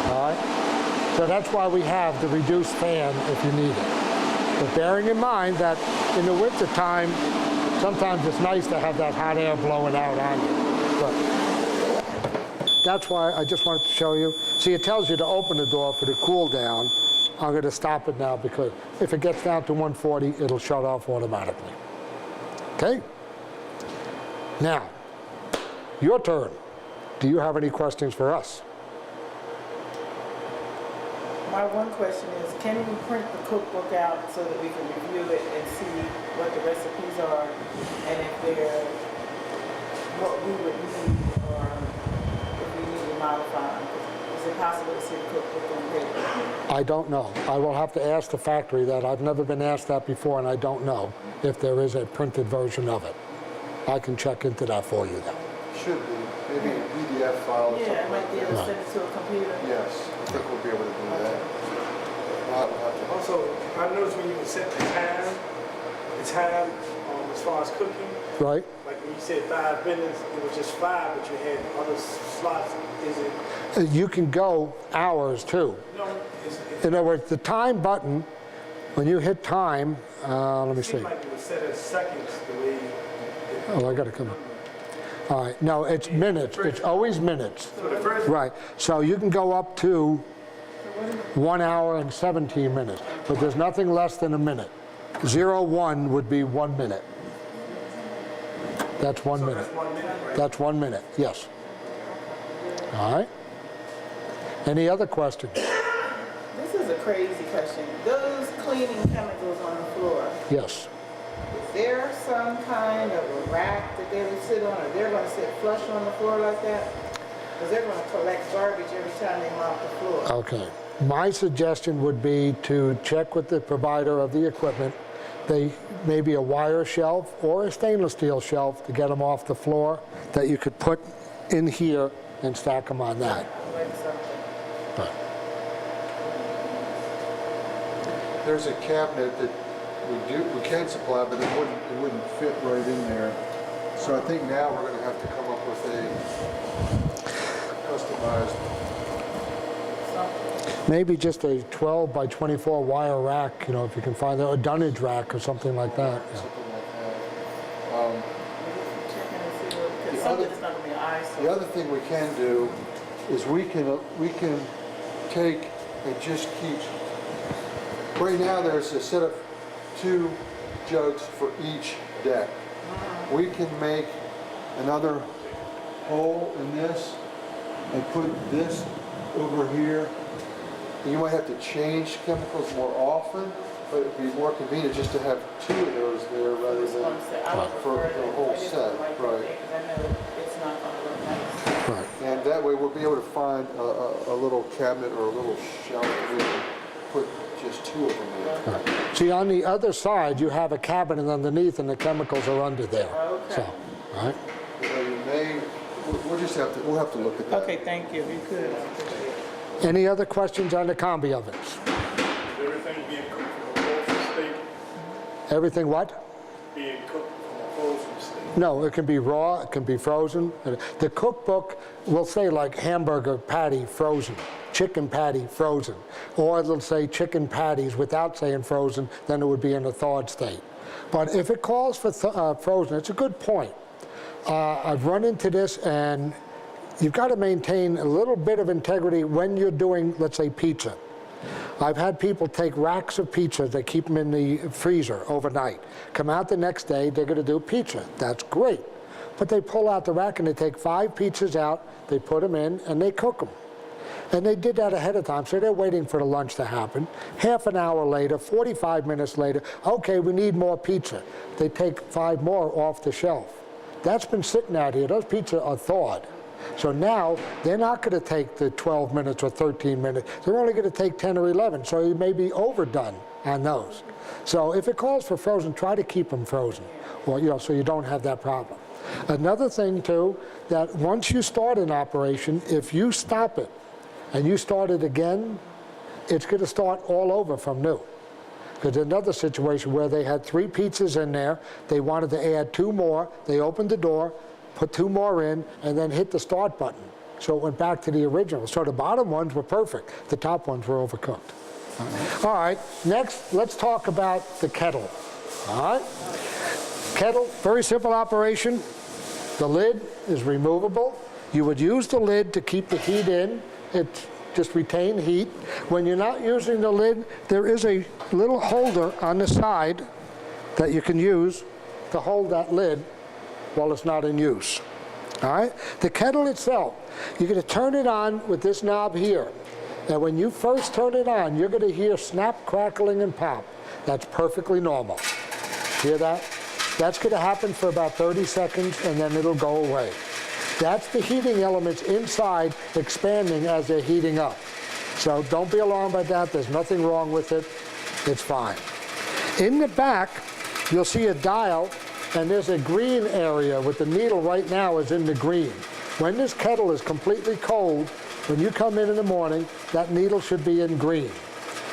all right? So that's why we have the reduced fan if you need it. But bearing in mind that in the winter time, sometimes it's nice to have that hot air blowing out on you. But that's why I just wanted to show you. See, it tells you to open the door for the cool down. I'm going to stop it now because if it gets down to 140, it'll shut off automatically. Okay? Now, your turn. Do you have any questions for us? My one question is, can we print the cookbook out so that we can review it and see what the recipes are, and if they're what we would need, or if we need to modify them? Is it possible to see the cookbook on paper? I don't know. I will have to ask the factory that. I've never been asked that before, and I don't know if there is a printed version of it. I can check into that for you, though. Should be. Maybe a PDF file or something. Yeah, I might be able to Right. send it to a computer. Yes, I think we'll be able to do that. We'll have to- Also, I noticed when you would set the time as far as cooking, Right? like when you said 5 minutes, it was just 5, but you had other slots. Is it, You can go hours, too. no, it's, In other words, the time button, when you hit time, let me it see. seemed like it was set as seconds the way Oh, I got to come. All right. No, it's minutes. It's always minutes. so the first Right. So you can go up to 1 hour and 17 minutes, but there's nothing less than a minute. 01 would be 1 minute. That's 1 minute. that's 1 minute, right? That's 1 minute, yes. All right. Any other questions? This is a crazy question. Those cleaning chemicals on the floor, Yes. is there some kind of a rack that they would sit on, or they're gonna sit flush on the floor like that? Because they're gonna collect garbage every time they mop the floor. Okay. My suggestion would be to check with the provider of the equipment. They maybe a wire shelf or a stainless steel shelf to get them off the floor that you could put in here and stack them on that. Like something. There's a cabinet that we can supply, but it wouldn't fit right in there. So I think now we're gonna have to come up with a customized. Maybe just a 12 by 24 wire rack, you know, if you can find that, a dunnage rack or something like that. Yeah. Something like that. Checking and see what, because The something other- is not gonna be an eyesore. The other thing we can do is we can take and just keep, right now there's a set of 2 jugs for each deck. We can make another hole in this and put this over here. You might have to change chemicals more often, but it'd be more convenient just to have 2 of those there rather That's what than I'm saying. I would for prefer the that. whole I just set, don't like that right. thing, 'cause I know it's not gonna look nice. Right. And that way we'll be able to find a little cabinet or a little shelf that we can put just 2 of them in. Right. See, on the other side, you have a cabinet underneath and the chemicals are under there. Okay. So, all right. You know, you may, we'll we'll have to look at that. Okay, thank you, if you could. Any other questions on the combi ovens? Everything being cooked from a frozen state, Everything what? being cooked from a frozen state. No, it can be raw, it can be frozen. The cookbook will say like hamburger patty frozen, chicken patty frozen, or it'll say chicken patties without saying frozen, then it would be in a thawed state. But if it calls for frozen, it's a good point. I've run into this, and you've got to maintain a little bit of integrity when you're doing, let's say, pizza. I've had people take racks of pizza, they keep them in the freezer overnight. Come out the next day, they're going to do pizza. That's great. But they pull out the rack and they take 5 pizzas out, they put them in, and they cook them. And they did that ahead of time, so they're waiting for the lunch to happen. Half an hour later, 45 minutes later, okay, we need more pizza. They take 5 more off the shelf. That's been sitting out here. Those pizzas are thawed. So now they're not going to take the 12 minutes or 13 minutes. They're only going to take 10 or 11. So you may be overdone on those. So if it calls for frozen, try to keep them frozen, or, you know, so you don't have that problem. Another thing too, that once you start an operation, if you stop it and you start it again, it's going to start all over from new. Because another situation where they had 3 pizzas in there, they wanted to add 2 more, they opened the door, put 2 more in, and then hit the start button. So it went back to the original. So the bottom ones were perfect, the top ones were overcooked. All right, next let's talk about the kettle. All right, kettle, very simple operation. The lid is removable. You would use the lid to keep the heat in. It just retain heat. When you're not using the lid, there is a little holder on the side that you can use to hold that lid while it's not in use. All right? The kettle itself, you're going to turn it on with this knob here. And when you first turn it on, you're going to hear snap, crackling, and pop. That's perfectly normal. Hear that? That's going to happen for about 30 seconds, and then it'll go away. That's the heating elements inside expanding as they're heating up. So don't be alarmed by that. There's nothing wrong with it. It's fine. In the back, you'll see a dial, and there's a green area with the needle right now is in the green. When this kettle is completely cold, when you come in the morning, that needle should be in green.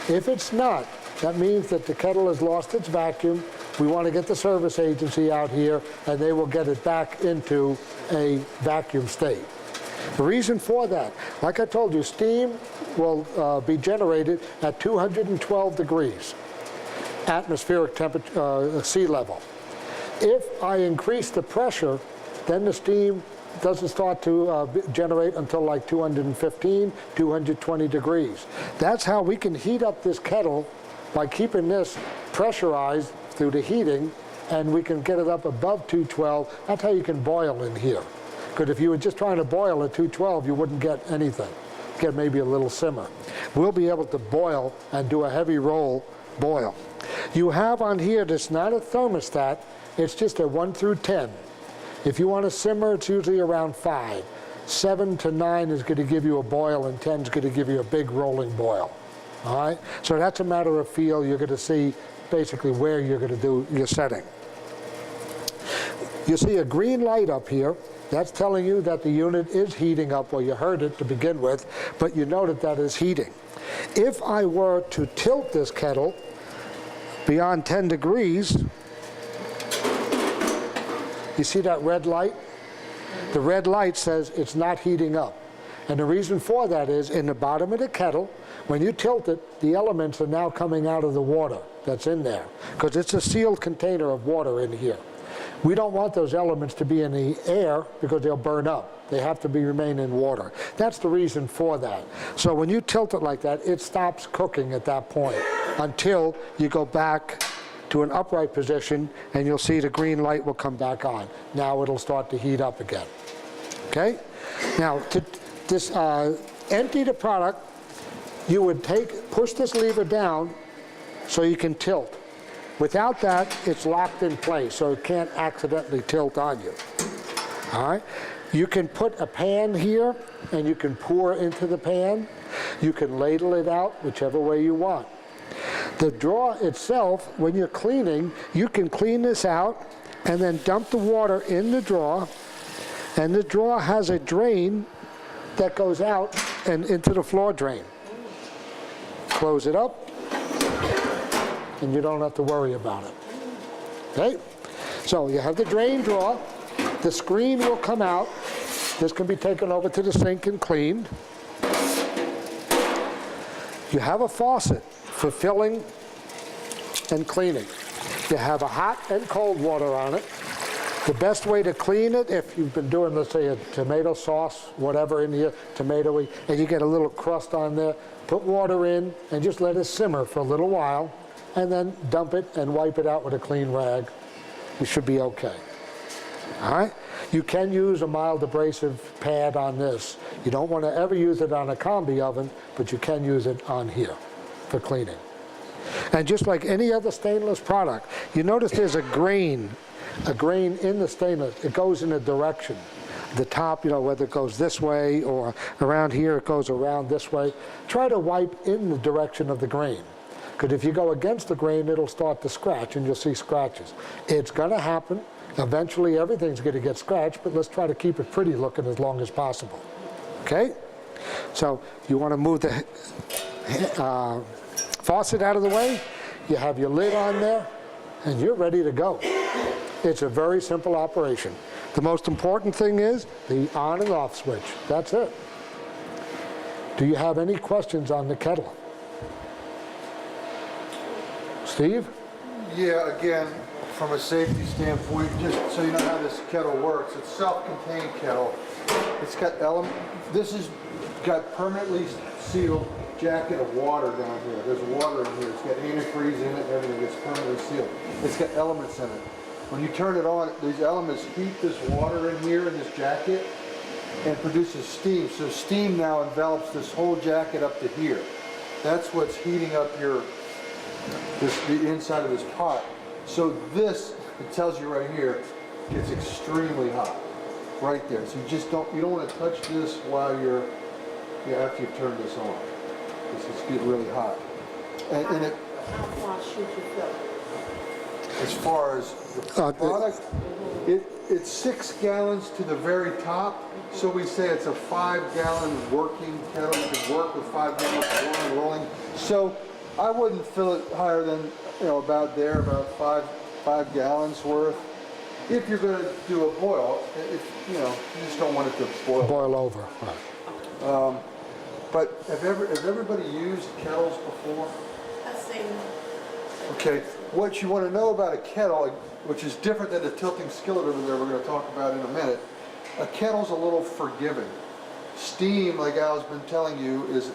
If it's not, that means that the kettle has lost its vacuum. We want to get the service agency out here, and they will get it back into a vacuum state. The reason for that, like I told you, steam will be generated at 212 degrees, atmospheric temperature, sea level. If I increase the pressure, then the steam doesn't start to generate until like 215, 220 degrees. That's how we can heat up this kettle by keeping this pressurized through the heating, and we can get it up above 212. That's how you can boil in here. Because if you were just trying to boil at 212, you wouldn't get anything. Get maybe a little simmer. We'll be able to boil and do a heavy roll boil. You have on here, that's not a thermostat, it's just a 1 through 10. If you want to simmer, it's usually around 5. 7 to 9 is going to give you a boil, and 10 is going to give you a big rolling boil. All right? So that's a matter of feel. You're going to see basically where you're going to do your setting. You see a green light up here. That's telling you that the unit is heating up. Well, you heard it to begin with, but you know that that is heating. If I were to tilt this kettle beyond 10 degrees, you see that red light? The red light says it's not heating up. And the reason for that is in the bottom of the kettle, when you tilt it, the elements are now coming out of the water that's in there, because it's a sealed container of water in here. We don't want those elements to be in the air because they'll burn up. They have to remain in water. That's the reason for that. So when you tilt it like that, it stops cooking at that point until you go back to an upright position, and you'll see the green light will come back on. Now it'll start to heat up again. Okay? Now, to empty the product, you would push this lever down so you can tilt. Without that, it's locked in place, so it can't accidentally tilt on you. All right? You can put a pan here, and you can pour into the pan. You can ladle it out whichever way you want. The drawer itself, when you're cleaning, you can clean this out and then dump the water in the drawer, and the drawer has a drain that goes out and into the floor drain. Close it up, and you don't have to worry about it. Okay? So you have the drain drawer. The screen will come out. This can be taken over to the sink and cleaned. You have a faucet for filling and cleaning. You have a hot and cold water on it. The best way to clean it, if you've been doing, let's say, a tomato sauce, whatever in here, tomatoey, and you get a little crust on there, put water in and just let it simmer for a little while, and then dump it and wipe it out with a clean rag. You should be okay. All right? You can use a mild abrasive pad on this. You don't want to ever use it on a combi oven, but you can use it on here for cleaning. And just like any other stainless product, you notice there's a grain in the stainless. It goes in a direction. The top, whether it goes this way or around here, it goes around this way. Try to wipe in the direction of the grain. Because if you go against the grain, it'll start to scratch, and you'll see scratches. It's going to happen. Eventually, everything's going to get scratched, but let's try to keep it pretty looking as long as possible. Okay? So you want to move the faucet out of the way. You have your lid on there, and you're ready to go. It's a very simple operation. The most important thing is the on and off switch. That's it. Do you have any questions on the kettle? Steve? Yeah, again, from a safety standpoint, just so you know how this kettle works, it's a self-contained kettle. It's got this has got permanently sealed jacket of water down here. There's water in here. It's got antifreeze in it, everything gets permanently sealed. It's got elements in it. When you turn it on, these elements heat this water in here in this jacket and produces steam. So steam now envelops this whole jacket up to here. That's what's heating up the inside of this pot. So this, it tells you right here, gets extremely hot. Right there. So you don't want to touch this while after you've turned this on. This is getting really hot. And it, How far should you fill? as far as the product, it's 6 gallons to the very top. So we say it's a 5-gallon working kettle. You can work with 5 gallons of water rolling. So I wouldn't fill it higher than about 5 gallons worth. If you're going to do a boil, you just don't want it to Boil over. Right. But have everybody used kettles before? I've seen. Okay, what you want to know about a kettle, which is different than the tilting skillet over there we're going to talk about in a minute, a kettle's a little forgiving. Steam, like Al's been telling you, is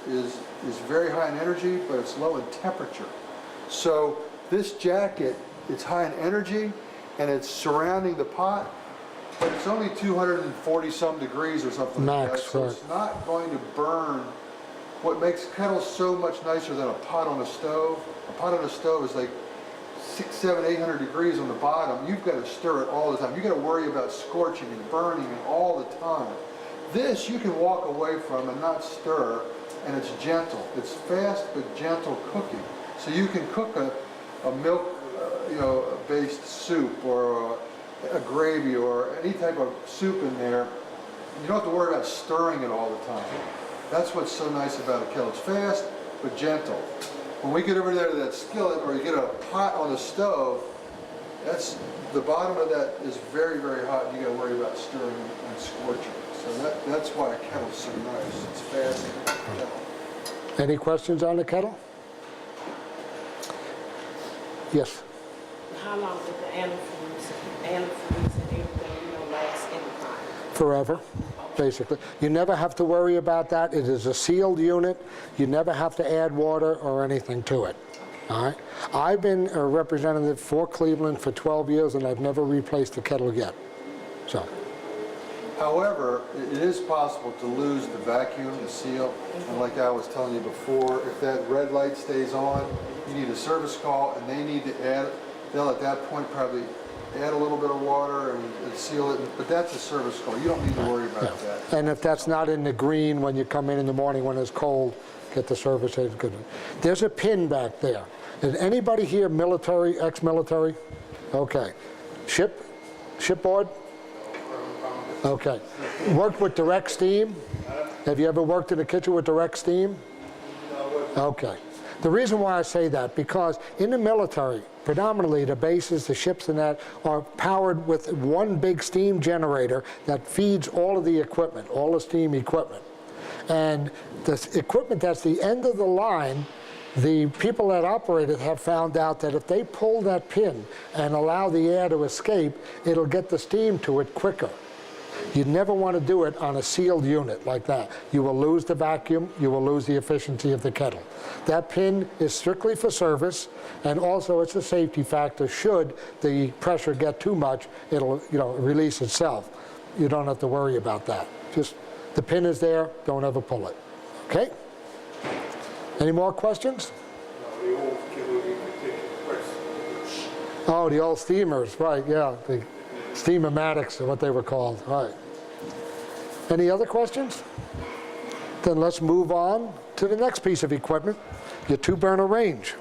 very high in energy, but it's low in temperature. So this jacket, it's high in energy, and it's surrounding the pot, but it's only 240 some degrees or something like that. So it's not going to burn. What makes kettles so much nicer than a pot on a stove? A pot on a stove is like 600, 700, 800 degrees on the bottom, you've got to stir it all the time. You've got to worry about scorching and burning and all the time. This you can walk away from and not stir, and it's gentle. It's fast but gentle cooking. So you can cook a milk, based soup or a gravy or any type of soup in there. You don't have to worry about stirring it all the time. That's what's so nice about a kettle. It's fast but gentle. When we get over there to that skillet, or you get a pot on the stove, that's the bottom of that is very, very hot. You got to worry about stirring and scorching. So that's why a kettle's so nice. It's fast and gentle. Any questions on the kettle? Yes. How long did the antifreeze and everything, last in the pot? Forever, basically. You never have to worry about that. It is a sealed unit. You never have to add water or anything to it. All right? I've been a representative for Cleveland for 12 years, and I've never replaced a kettle yet. So, However, it is possible to lose the vacuum, the seal, and like I was telling you before, if that red light stays on, you need a service call, and they need to add, they'll at that point probably add a little bit of water and seal it, but that's a service call. You don't need to worry about that. and if that's not in the green when you come in the morning when it's cold, get the service aid. Good. There's a pin back there. Is anybody here military, ex-military? Okay. Shipboard? Okay. Worked with direct steam? Have you ever worked in a kitchen with direct steam? Okay. The reason why I say that, because in the military, predominantly the bases, the ships and that, are powered with one big steam generator that feeds all of the equipment, all the steam equipment. And the equipment that's the end of the line, the people that operate it have found out that if they pull that pin and allow the air to escape, it'll get the steam to it quicker. You never want to do it on a sealed unit like that. You will lose the vacuum, you will lose the efficiency of the kettle. That pin is strictly for service, and also it's a safety factor. Should the pressure get too much, it'll release itself. You don't have to worry about that. Just the pin is there, don't ever pull it. Okay? Any more questions? The old kettle you could take it first. Oh, the old steamers, right, yeah. The Steam-O-Matics are what they were called, right. Any other questions? Then let's move on to the next piece of equipment, your 2-burner range.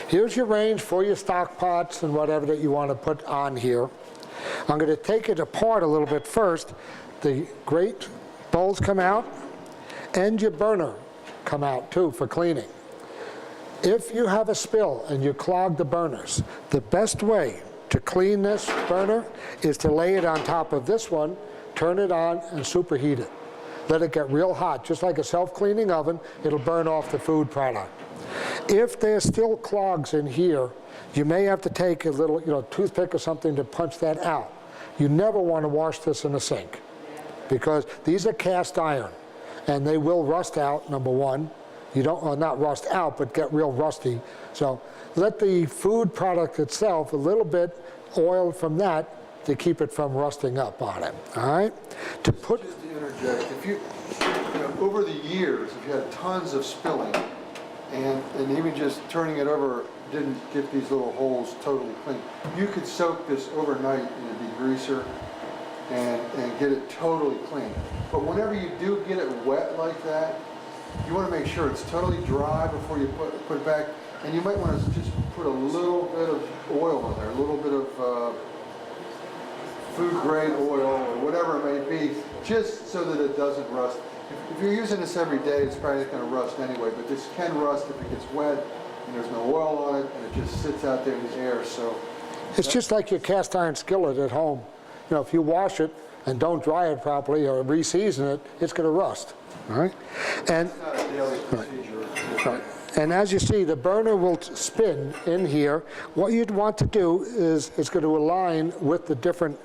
Here's your range for your stock pots and whatever that you want to put on here. I'm going to take it apart a little bit first. The grate bowls come out, and your burner come out too for cleaning. If you have a spill and you clog the burners, the best way to clean this burner is to lay it on top of this one, turn it on, and superheat it. Let it get real hot, just like a self-cleaning oven. It'll burn off the food product. If there's still clogs in here, you may have to take a little, toothpick or something to punch that out. You never want to wash this in a sink, because these are cast iron, and they will rust out, number one. You don't, not rust out, but get real rusty. So let the food product itself, a little bit oil from that to keep it from rusting up on it, all right? To put, Just to interject, if you over the years, if you had tons of spilling, and even just turning it over didn't get these little holes totally clean, you could soak this overnight in a degreaser and get it totally clean. But whenever you do get it wet like that, you want to make sure it's totally dry before you put it back. And you might want to just put a little bit of oil in there, a little bit of food grade oil or whatever it may be, just so that it doesn't rust. If you're using this every day, it's probably not going to rust anyway, but this can rust if it gets wet and there's no oil on it and it just sits out there in the air. So it's just like your cast iron skillet at home. If you wash it and don't dry it properly or re-season it, it's going to rust. All right? And it's not a daily procedure. right. And as you see, the burner will spin in here. What you'd want to do is it's going to align with the different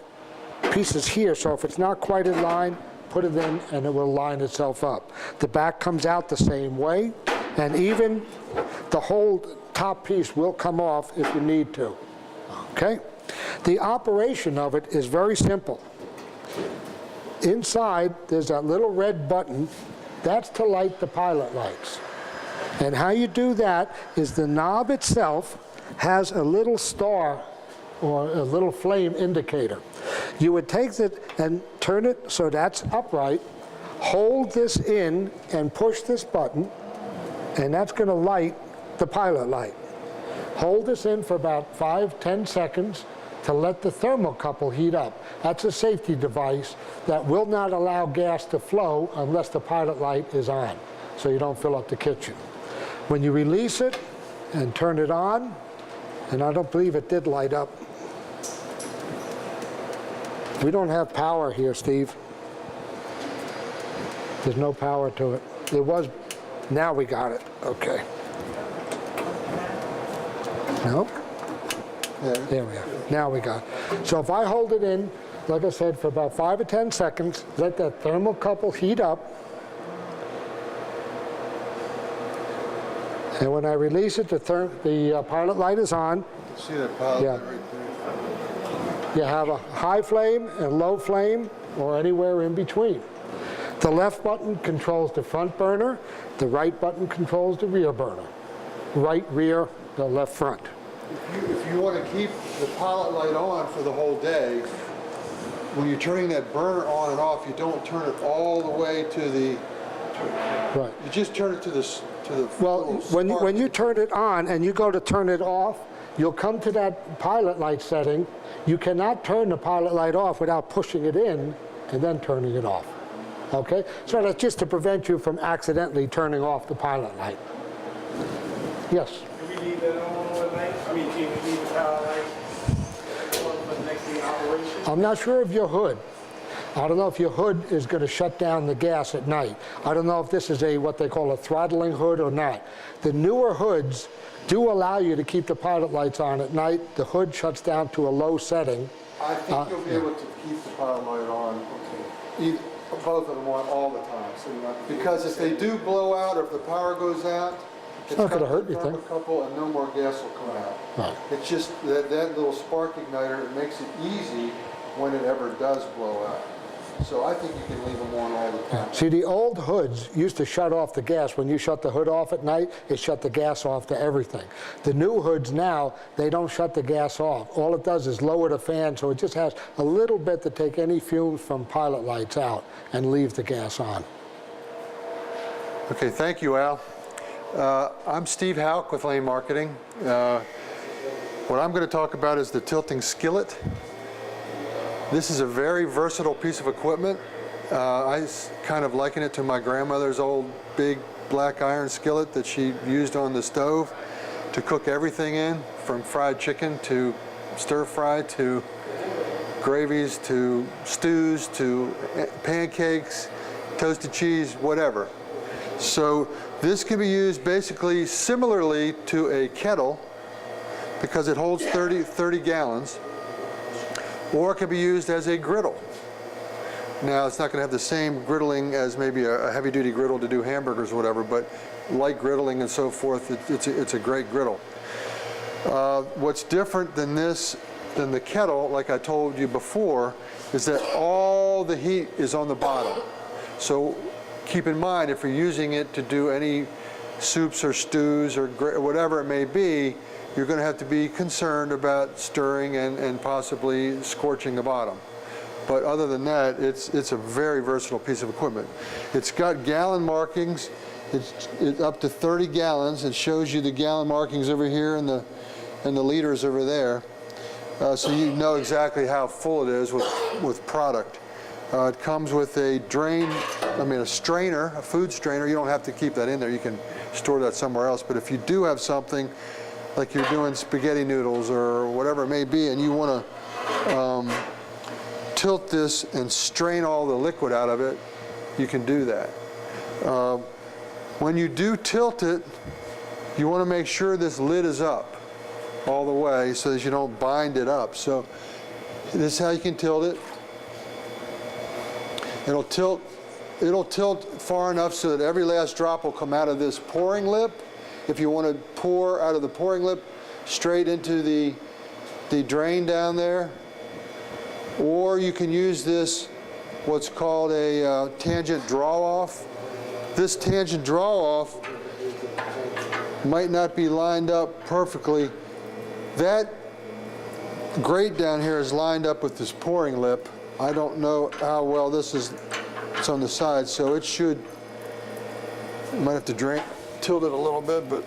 pieces here. So if it's not quite in line, put it in and it will line itself up. The back comes out the same way, and even the whole top piece will come off if you need to. Okay? The operation of it is very simple. Inside, there's that little red button. That's to light the pilot lights. And how you do that is the knob itself has a little star or a little flame indicator. You would take it and turn it so that's upright, hold this in and push this button, and that's going to light the pilot light. Hold this in for about 5-10 seconds to let the thermocouple heat up. That's a safety device that will not allow gas to flow unless the pilot light is on, so you don't fill up the kitchen. When you release it and turn it on, and I don't believe it did light up. We don't have power here, Steve. There's no power to it. There was, now we got it, okay. Nope. There we are. Now we got it. So if I hold it in, like I said, for about 5 or 10 seconds, let that thermocouple heat up. And when I release it, the pilot light is on. See that pilot Yeah. light right there? You have a high flame and low flame, or anywhere in between. The left button controls the front burner. The right button controls the rear burner. Right rear, the left front. If you want to keep the pilot light on for the whole day, when you're turning that burner on and off, you don't turn it all the way to the, Right. you just turn it to the Well, little when spark. you turn it on and you go to turn it off, you'll come to that pilot light setting. You cannot turn the pilot light off without pushing it in and then turning it off. Okay? So that's just to prevent you from accidentally turning off the pilot light. Yes? Can we leave that on all night? I mean, can we leave the power light on for the next day operation? I'm not sure of your hood. I don't know if your hood is going to shut down the gas at night. I don't know if this is what they call a throttling hood or not. The newer hoods do allow you to keep the pilot lights on at night. The hood shuts down to a low setting. I think you'll be able to keep the pilot light on, both of them on all the time. Because if they do blow out, or if the power goes out, it's not gonna got hurt the anything. thermocouple and no more gas will come out. Right. It's just that little spark igniter, it makes it easy when it ever does blow out. So I think you can leave them on all the time. See, the old hoods used to shut off the gas. When you shut the hood off at night, it shut the gas off to everything. The new hoods now, they don't shut the gas off. All it does is lower the fan, so it just has a little bit to take any fumes from pilot lights out and leave the gas on. Okay, thank you, Al. I'm Steve Hauk with Lane Marketing. What I'm going to talk about is the tilting skillet. This is a very versatile piece of equipment. I kind of liken it to my grandmother's old big black iron skillet that she used on the stove to cook everything in, from fried chicken to stir fry to gravies to stews to pancakes, toasted cheese, whatever. So this can be used basically similarly to a kettle because it holds 30 gallons. Or it can be used as a griddle. Now, it's not going to have the same griddling as maybe a heavy-duty griddle to do hamburgers or whatever, but light griddling and so forth, it's a great griddle. What's different than the kettle, like I told you before, is that all the heat is on the bottom. So keep in mind, if you're using it to do any soups or stews or whatever it may be, you're going to have to be concerned about stirring and possibly scorching the bottom. But other than that, it's a very versatile piece of equipment. It's got gallon markings. It's up to 30 gallons. It shows you the gallon markings over here and the liters over there. So you know exactly how full it is with product. It comes with a strainer, a food strainer. You don't have to keep that in there. You can store that somewhere else. But if you do have something like you're doing spaghetti noodles or whatever it may be, and you want to tilt this and strain all the liquid out of it, you can do that. When you do tilt it, you want to make sure this lid is up all the way so that you don't bind it up. So this is how you can tilt it. It'll tilt far enough so that every last drop will come out of this pouring lip. If you want to pour out of the pouring lip straight into the drain down there, or you can use this, what's called a tangent draw-off. This tangent draw-off might not be lined up perfectly That grate down here is lined up with this pouring lip. I don't know how well this is, it's on the side, so it should, you might have to tilt it a little bit, but,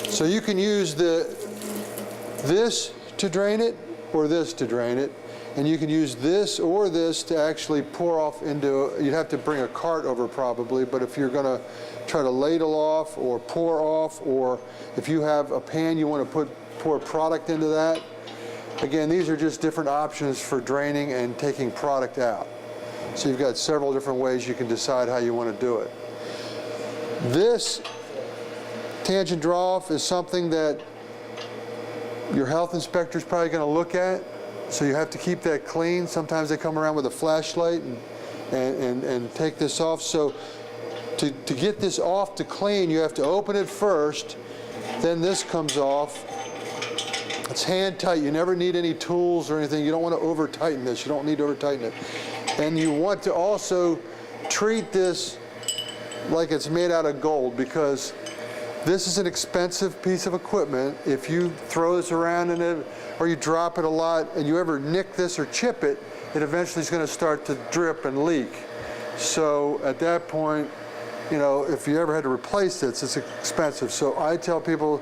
so you can use this to drain it, or this to drain it, and you can use this or this to actually pour off into, you'd have to bring a cart over probably, but if you're gonna try to ladle off or pour off, or if you have a pan you want to pour product into that, again, these are just different options for draining and taking product out. So you've got several different ways you can decide how you want to do it. This tangent draw-off is something that your health inspector is probably going to look at, so you have to keep that clean. Sometimes they come around with a flashlight and take this off. So to get this off to clean, you have to open it first, then this comes off. It's hand tight. You never need any tools or anything. You don't want to over tighten this. You don't need to over tighten it. And you want to also treat this like it's made out of gold, because this is an expensive piece of equipment. If you throw this around in it or you drop it a lot and you ever nick this or chip it, it eventually is going to start to drip and leak. So at that point, you know, if you ever had to replace this, it's expensive. So I tell people,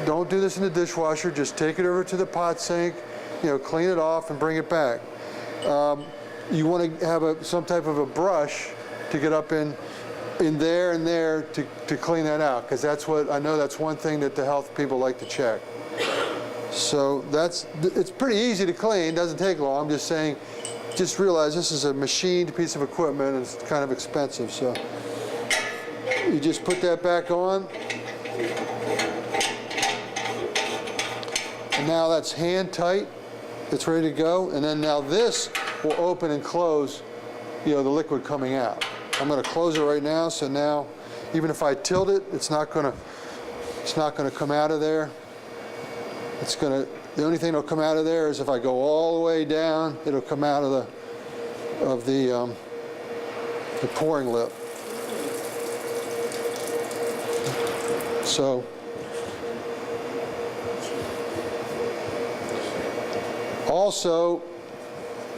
don't do this in the dishwasher. Just take it over to the pot sink, you know, clean it off and bring it back. You want to have some type of a brush to get up in there and there to clean that out, because that's what I know, that's one thing that the health people like to check. So it's pretty easy to clean, doesn't take long. I'm just saying, just realize this is a machined piece of equipment and it's kind of expensive. So you just put that back on. And now that's hand tight, it's ready to go. And then now this will open and close, you know, the liquid coming out. I'm going to close it right now, so now even if I tilt it, it's not going to come out of there. The only thing that'll come out of there is if I go all the way down, it'll come out of the pouring lip. So also,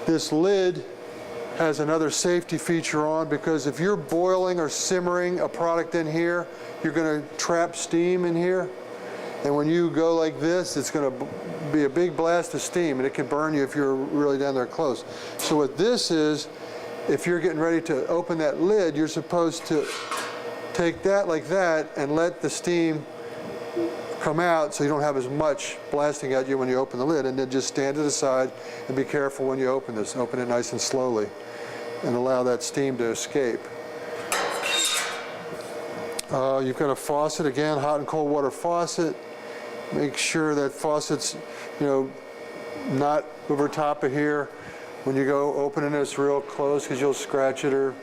this lid has another safety feature on, because if you're boiling or simmering a product in here, you're going to trap steam in here. And when you go like this, it's going to be a big blast of steam, and it can burn you if you're really down there close. So what this is, if you're getting ready to open that lid, you're supposed to take that like that and let the steam come out so you don't have as much blasting at you when you open the lid, and then just stand to the side and be careful when you open this. Open it nice and slowly and allow that steam to escape. You've got a faucet, again, hot and cold water faucet. Make sure that faucet's, you know, not over top of here when you go opening this real close, because you'll scratch it or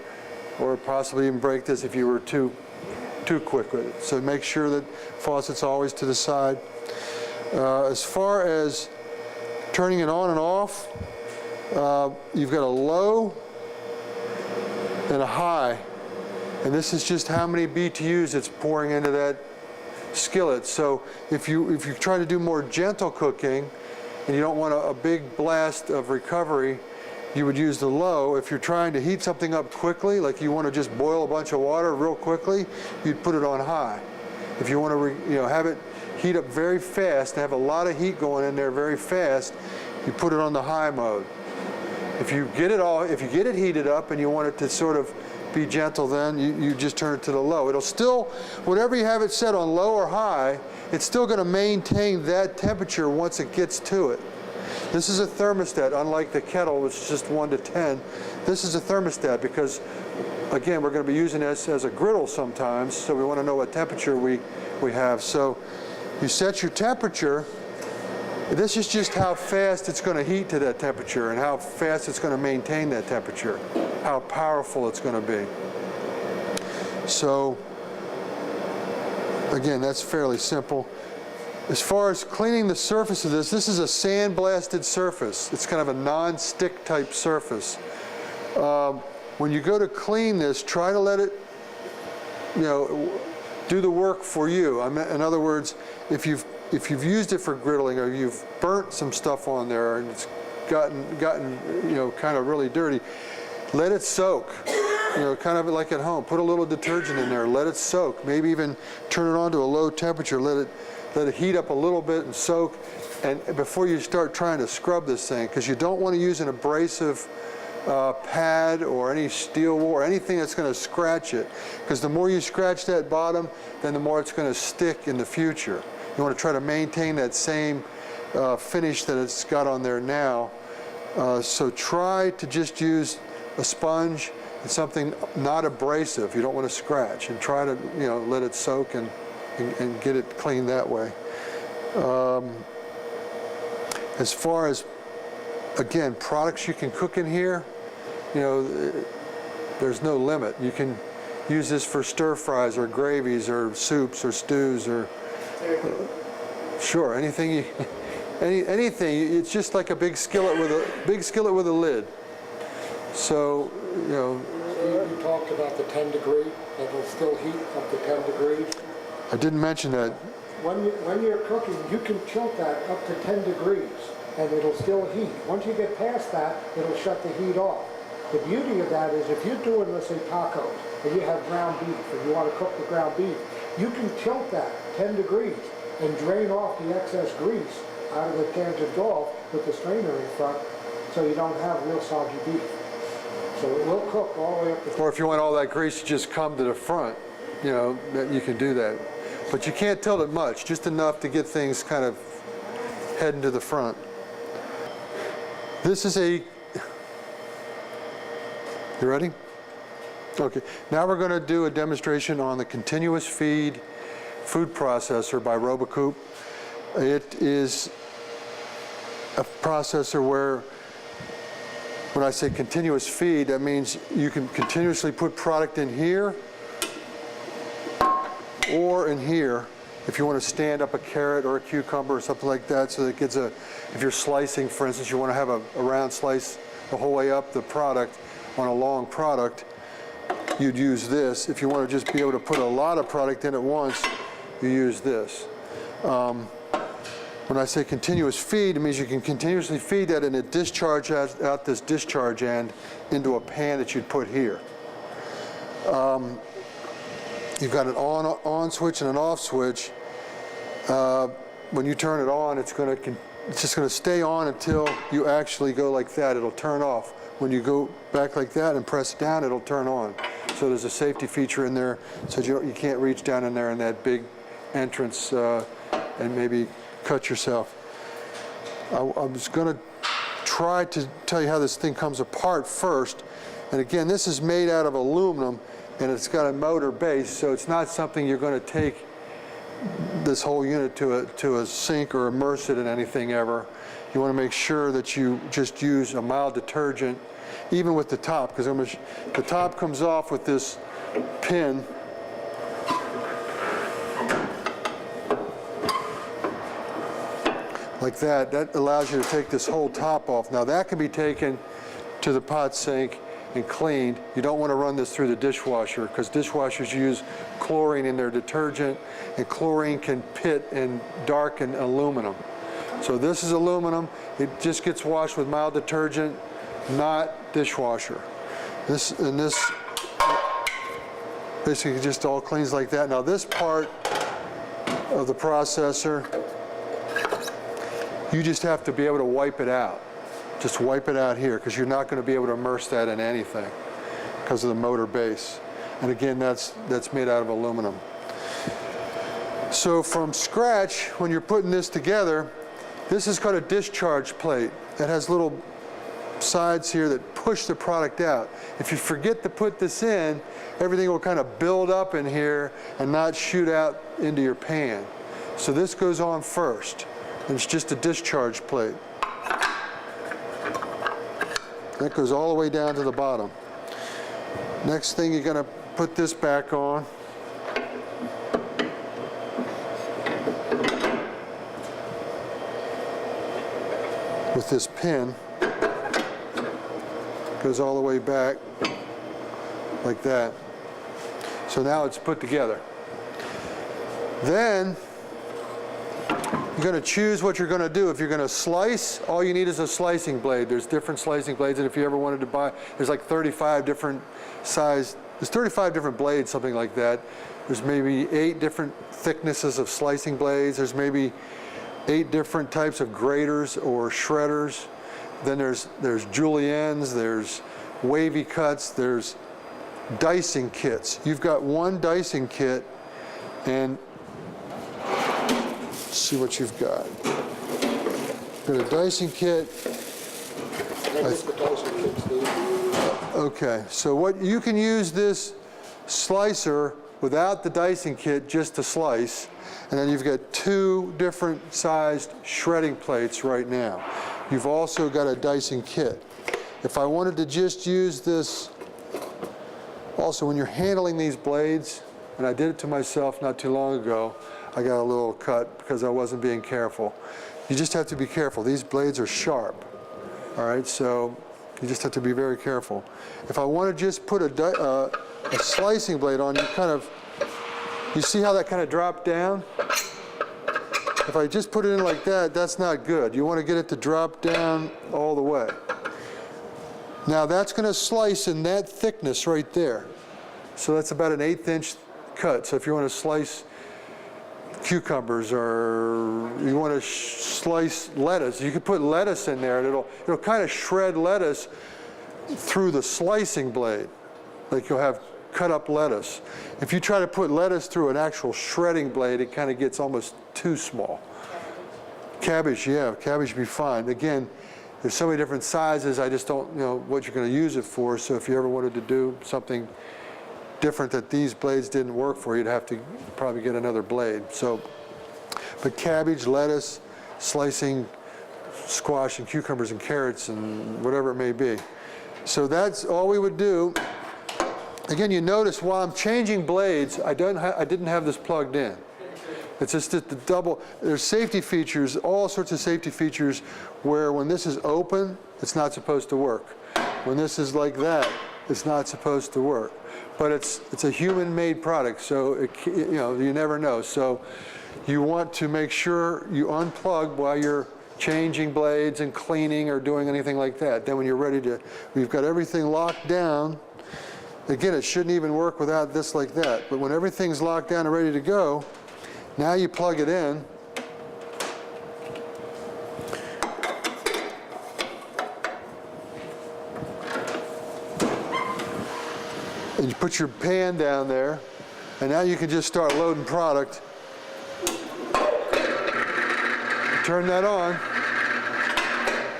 possibly even break this if you were too quick with it. So make sure that faucet's always to the side. As far as turning it on and off, you've got a low and a high, and this is just how many BTUs it's pouring into that skillet. So if you try to do more gentle cooking and you don't want a big blast of recovery, you would use the low. If you're trying to heat something up quickly, like you want to just boil a bunch of water real quickly, you'd put it on high. If you want to have it heat up very fast, and have a lot of heat going in there very fast, you put it on the high mode. If you get it heated up and you want it to sort of be gentle, then you just turn it to the low. It'll still, whatever you have it set on, low or high, it's still going to maintain that temperature once it gets to it. This is a thermostat, unlike the kettle, which is just 1 to 10. This is a thermostat because, again, we're going to be using this as a griddle sometimes, so we want to know what temperature we have. So you set your temperature. This is just how fast it's going to heat to that temperature and how fast it's going to maintain that temperature, how powerful it's going to be. So, again, that's fairly simple. As far as cleaning the surface of this is a sandblasted surface. It's kind of a non-stick type surface. When you go to clean this, try to let it, do the work for you. In other words, if you've if you've used it for griddling or you've burnt some stuff on there and it's gotten you know, kind of really dirty, let it soak. You know, kind of like at home. Put a little detergent in there, let it soak. Maybe even turn it on to a low temperature, let it heat up a little bit and soak. And before you start trying to scrub this thing, because you don't want to use an abrasive pad or any steel wool or anything that's going to scratch it. Because the more you scratch that bottom, then the more it's going to stick in the future. You want to try to maintain that same finish that it's got on there now. So try to just use a sponge and something not abrasive. You don't want to scratch, and try to, you know, let it soak and get it clean that way. As far as, again, products you can cook in here, you know, there's no limit. You can use this for stir fries or gravies or soups or stews or sure, anything. Anything. It's just like a big skillet with a lid. So, you know. You talked about the 10 degree, it'll still heat up to 10 degrees. I didn't mention that. When you're cooking, you can tilt that up to 10 degrees and it'll still heat. Once you get past that, it'll shut the heat off. The beauty of that is if you're doing, let's say, tacos, and you have ground beef, and you want to cook the ground beef, you can tilt that 10 degrees and drain off the excess grease out of the tangent off with the strainer in front, so you don't have real soggy beef. So it will cook all the way up to. Or if you want all that grease to just come to the front, you know, that you can do that. But you can't tilt it much, just enough to get things kind of heading to the front. This is a, you ready? Okay, now we're going to do a demonstration on the continuous feed food processor by Robocoop. It is a processor where, when I say continuous feed, that means you can continuously put product in here or in here if you want to stand up a carrot or a cucumber or something like that, so that it gets a, if you're slicing, for instance, you want to have a round slice the whole way up the product on a long product, you'd use this. If you want to just be able to put a lot of product in at once, you use this. When I say continuous feed, it means you can continuously feed that and it discharge out this discharge end into a pan that you'd put here. You've got an on switch and an off switch. When you turn it on, it's just going to stay on until you actually go like that. It'll turn off. When you go back like that and press down, it'll turn on. So there's a safety feature in there, so you can't reach down in there in that big entrance and maybe cut yourself. I was going to try to tell you how this thing comes apart first. And again, this is made out of aluminum and it's got a motor base, so it's not something you're going to take this whole unit to a sink or immerse it in anything ever. You want to make sure that you just use a mild detergent, even with the top, because the top comes off with this pin. Like that. That allows you to take this whole top off. Now that can be taken to the pot sink and cleaned. You don't want to run this through the dishwasher because dishwashers use chlorine in their detergent, and chlorine can pit and darken aluminum. So this is aluminum. It just gets washed with mild detergent, not dishwasher. This basically just all cleans like that. Now this part of the processor, you just have to be able to wipe it out. Just wipe it out here because you're not going to be able to immerse that in anything because of the motor base. And again, that's made out of aluminum. So from scratch, when you're putting this together, this is called a discharge plate. It has little sides here that push the product out. If you forget to put this in, everything will kind of build up in here and not shoot out into your pan. So this goes on first. And it's just a discharge plate. That goes all the way down to the bottom. Next thing, you're going to put this back on. With this pin. Goes all the way back like that. So now it's put together. Then You're going to choose what you're going to do. If you're going to slice, all you need is a slicing blade. There's different slicing blades, and if you ever wanted to buy, there's like 35 different size, there's 35 different blades, something like that. There's maybe 8 different thicknesses of slicing blades. There's maybe 8 different types of graters or shredders. Then there's juliennes, there's wavy cuts, there's dicing kits. You've got one dicing kit, and let's see what you've got. Got a dicing kit. Okay, so what you can use this slicer without the dicing kit just to slice, and then you've got 2 different sized shredding plates right now. You've also got a dicing kit. If I wanted to just use this, also when you're handling these blades, and I did it to myself not too long ago, I got a little cut because I wasn't being careful. You just have to be careful. These blades are sharp, all right? So you just have to be very careful. If I want to just put a slicing blade on, you see how that kind of dropped down? If I just put it in like that, that's not good. You want to get it to drop down all the way. Now that's going to slice in that thickness right there. So that's about an 1/8 inch cut. So if you want to slice cucumbers or you want to slice lettuce, you could put lettuce in there and it'll kind of shred lettuce through the slicing blade. Like you'll have cut up lettuce. If you try to put lettuce through an actual shredding blade, it kind of gets almost too small. Cabbage, yeah, cabbage would be fine. Again, there's so many different sizes, I just don't know what you're going to use it for. So if you ever wanted to do something different that these blades didn't work for, you'd have to probably get another blade. So, but cabbage, lettuce, slicing squash and cucumbers and carrots and whatever it may be. So that's all we would do. Again, you notice while I'm changing blades, I didn't have this plugged in. It's just that the double, there's safety features, all sorts of safety features where when this is open, it's not supposed to work. When this is like that, it's not supposed to work. But it's a human-made product, so you never know. So you want to make sure you unplug while you're changing blades and cleaning or doing anything like that. Then when you're ready to, we've got everything locked down. Again, it shouldn't even work without this like that. But when everything's locked down and ready to go, now you plug it in. And you put your pan down there, and now you can just start loading product. Turn that on.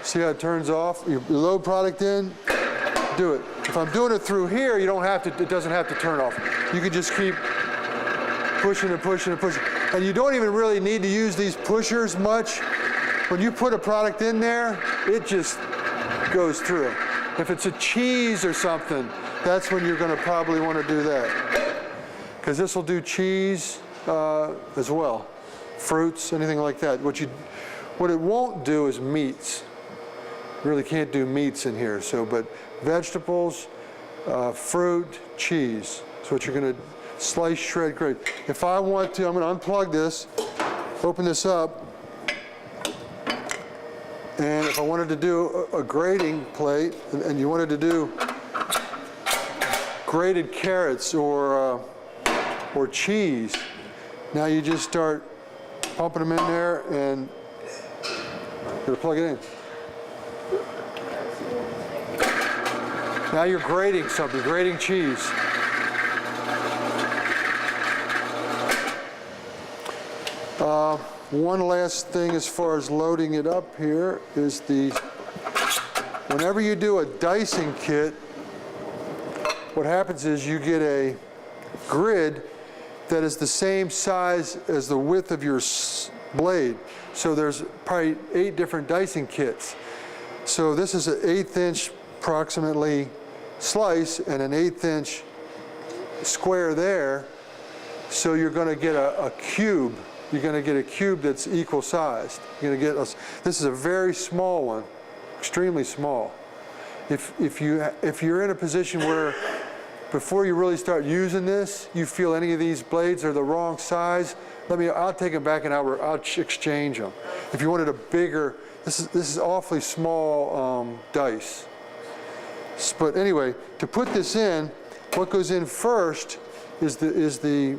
See how it turns off? You load product in, do it. If I'm doing it through here, you don't have to, it doesn't have to turn off. You can just keep pushing and pushing and pushing. And you don't even really need to use these pushers much. When you put a product in there, it just goes through. If it's a cheese or something, that's when you're going to probably want to do that. Because this will do cheese as well. Fruits, anything like that. What it won't do is meats. You really can't do meats in here. So, but vegetables, fruit, cheese. So what you're going to slice, shred, grate. If I want to, I'm going to unplug this, open this up, and if I wanted to do a grating plate, and you wanted to do grated carrots or cheese, now you just start pumping them in there and you're going to plug it in. Now you're grating something, grating cheese. One last thing as far as loading it up here is whenever you do a dicing kit, what happens is you get a grid that is the same size as the width of your blade. So there's probably 8 different dicing kits. So this is an 1/8 inch approximately slice and an 1/8 inch square there. So you're going to get a cube. You're going to get a cube that's equal sized. You're going to get this is a very small one, extremely small. If you're in a position where before you really start using this, you feel any of these blades are the wrong size, I'll take them back and I'll exchange them. If you wanted a bigger, this is awfully small dice. But anyway, to put this in, what goes in first is the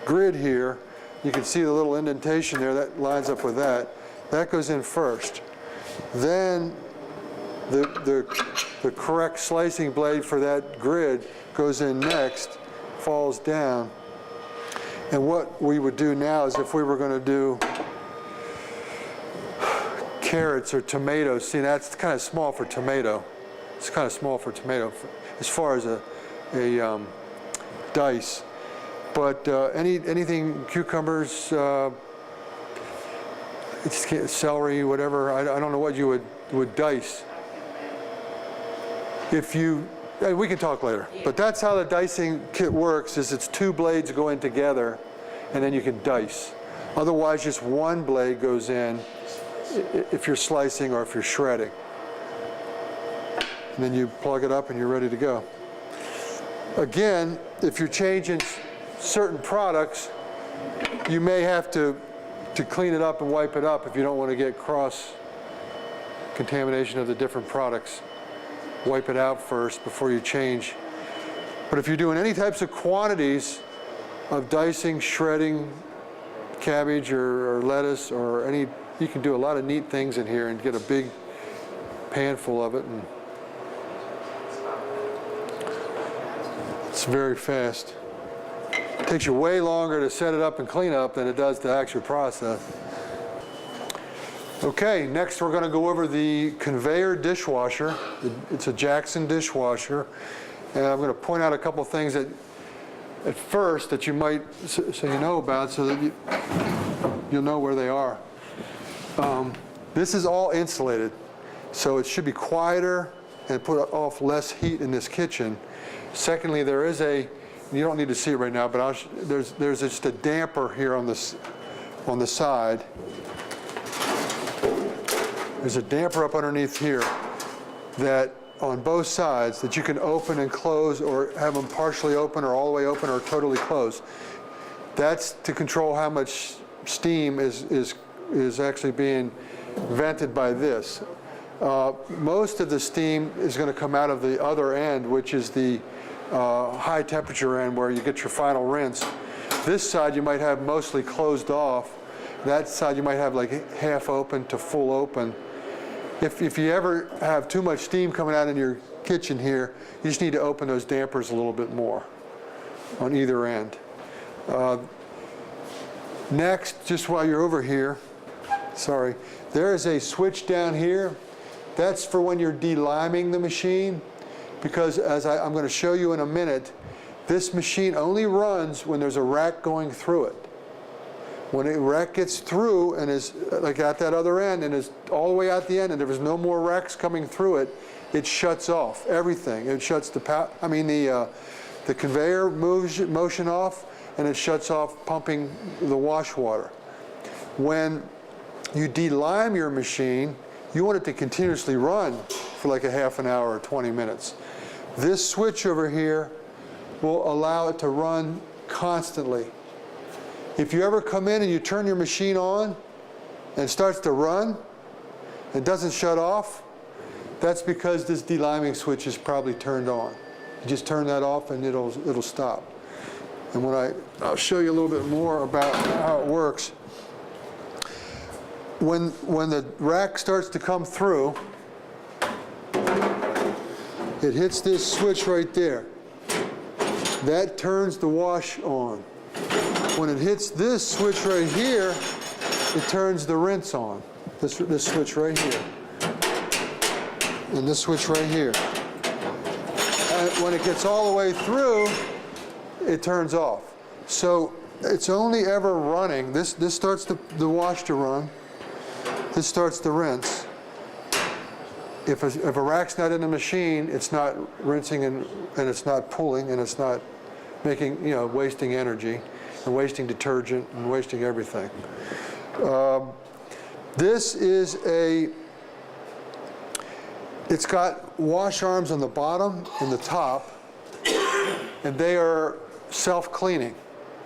grid here. You can see the little indentation there that lines up with that. That goes in first. Then the correct slicing blade for that grid goes in next, falls down. And what we would do now is if we were going to do carrots or tomatoes, see, that's kind of small for tomato. It's kind of small for tomato as far as a dice. But anything, cucumbers, celery, whatever, I don't know what you would dice. If you, we can talk later, but that's how the dicing kit works, is it's two blades go in together and then you can dice. Otherwise, just one blade goes in if you're slicing or if you're shredding. And then you plug it up and you're ready to go. Again, if you're changing certain products, you may have to clean it up and wipe it up if you don't want to get cross contamination of the different products. Wipe it out first before you change. But if you're doing any types of quantities of dicing, shredding, cabbage or lettuce or any, you can do a lot of neat things in here and get a big pan full of it. And it's very fast. It takes you way longer to set it up and clean up than it does the actual process. Okay, next we're going to go over the conveyor dishwasher. It's a Jackson dishwasher. And I'm going to point out a couple things that at first that you might, so you know about, so that you'll know where they are. This is all insulated, so it should be quieter and put off less heat in this kitchen. Secondly, there is you don't need to see it right now, but there's just a damper here on the side. There's a damper up underneath here that on both sides that you can open and close or have them partially open or all the way open or totally closed. That's to control how much steam is actually being vented by this. Most of the steam is going to come out of the other end, which is the high temperature end where you get your final rinse. This side you might have mostly closed off. That side you might have like half open to full open. If you ever have too much steam coming out in your kitchen here, you just need to open those dampers a little bit more on either end. Next, just while you're over here, sorry, there is a switch down here. That's for when you're deliming the machine, because as I'm going to show you in a minute, this machine only runs when there's a rack going through it. When a rack gets through and is like at that other end and is all the way out the end and there's no more racks coming through it, it shuts off everything. It shuts the conveyor motion off, and it shuts off pumping the wash water. When you delime your machine, you want it to continuously run for like a half an hour or 20 minutes. This switch over here will allow it to run constantly. If you ever come in and you turn your machine on and it starts to run and doesn't shut off, that's because this deliming switch is probably turned on. You just turn that off and it'll stop. And I'll show you a little bit more about how it works. When the rack starts to come through, it hits this switch right there. That turns the wash on. When it hits this switch right here, it turns the rinse on. This switch right here. And this switch right here. And when it gets all the way through, it turns off. So it's only ever running. This starts the wash to run. This starts the rinse. If a rack's not in the machine, it's not rinsing and it's not pulling and it's not making, wasting energy and wasting detergent and wasting everything. This is it's got wash arms on the bottom and the top. and they are self-cleaning.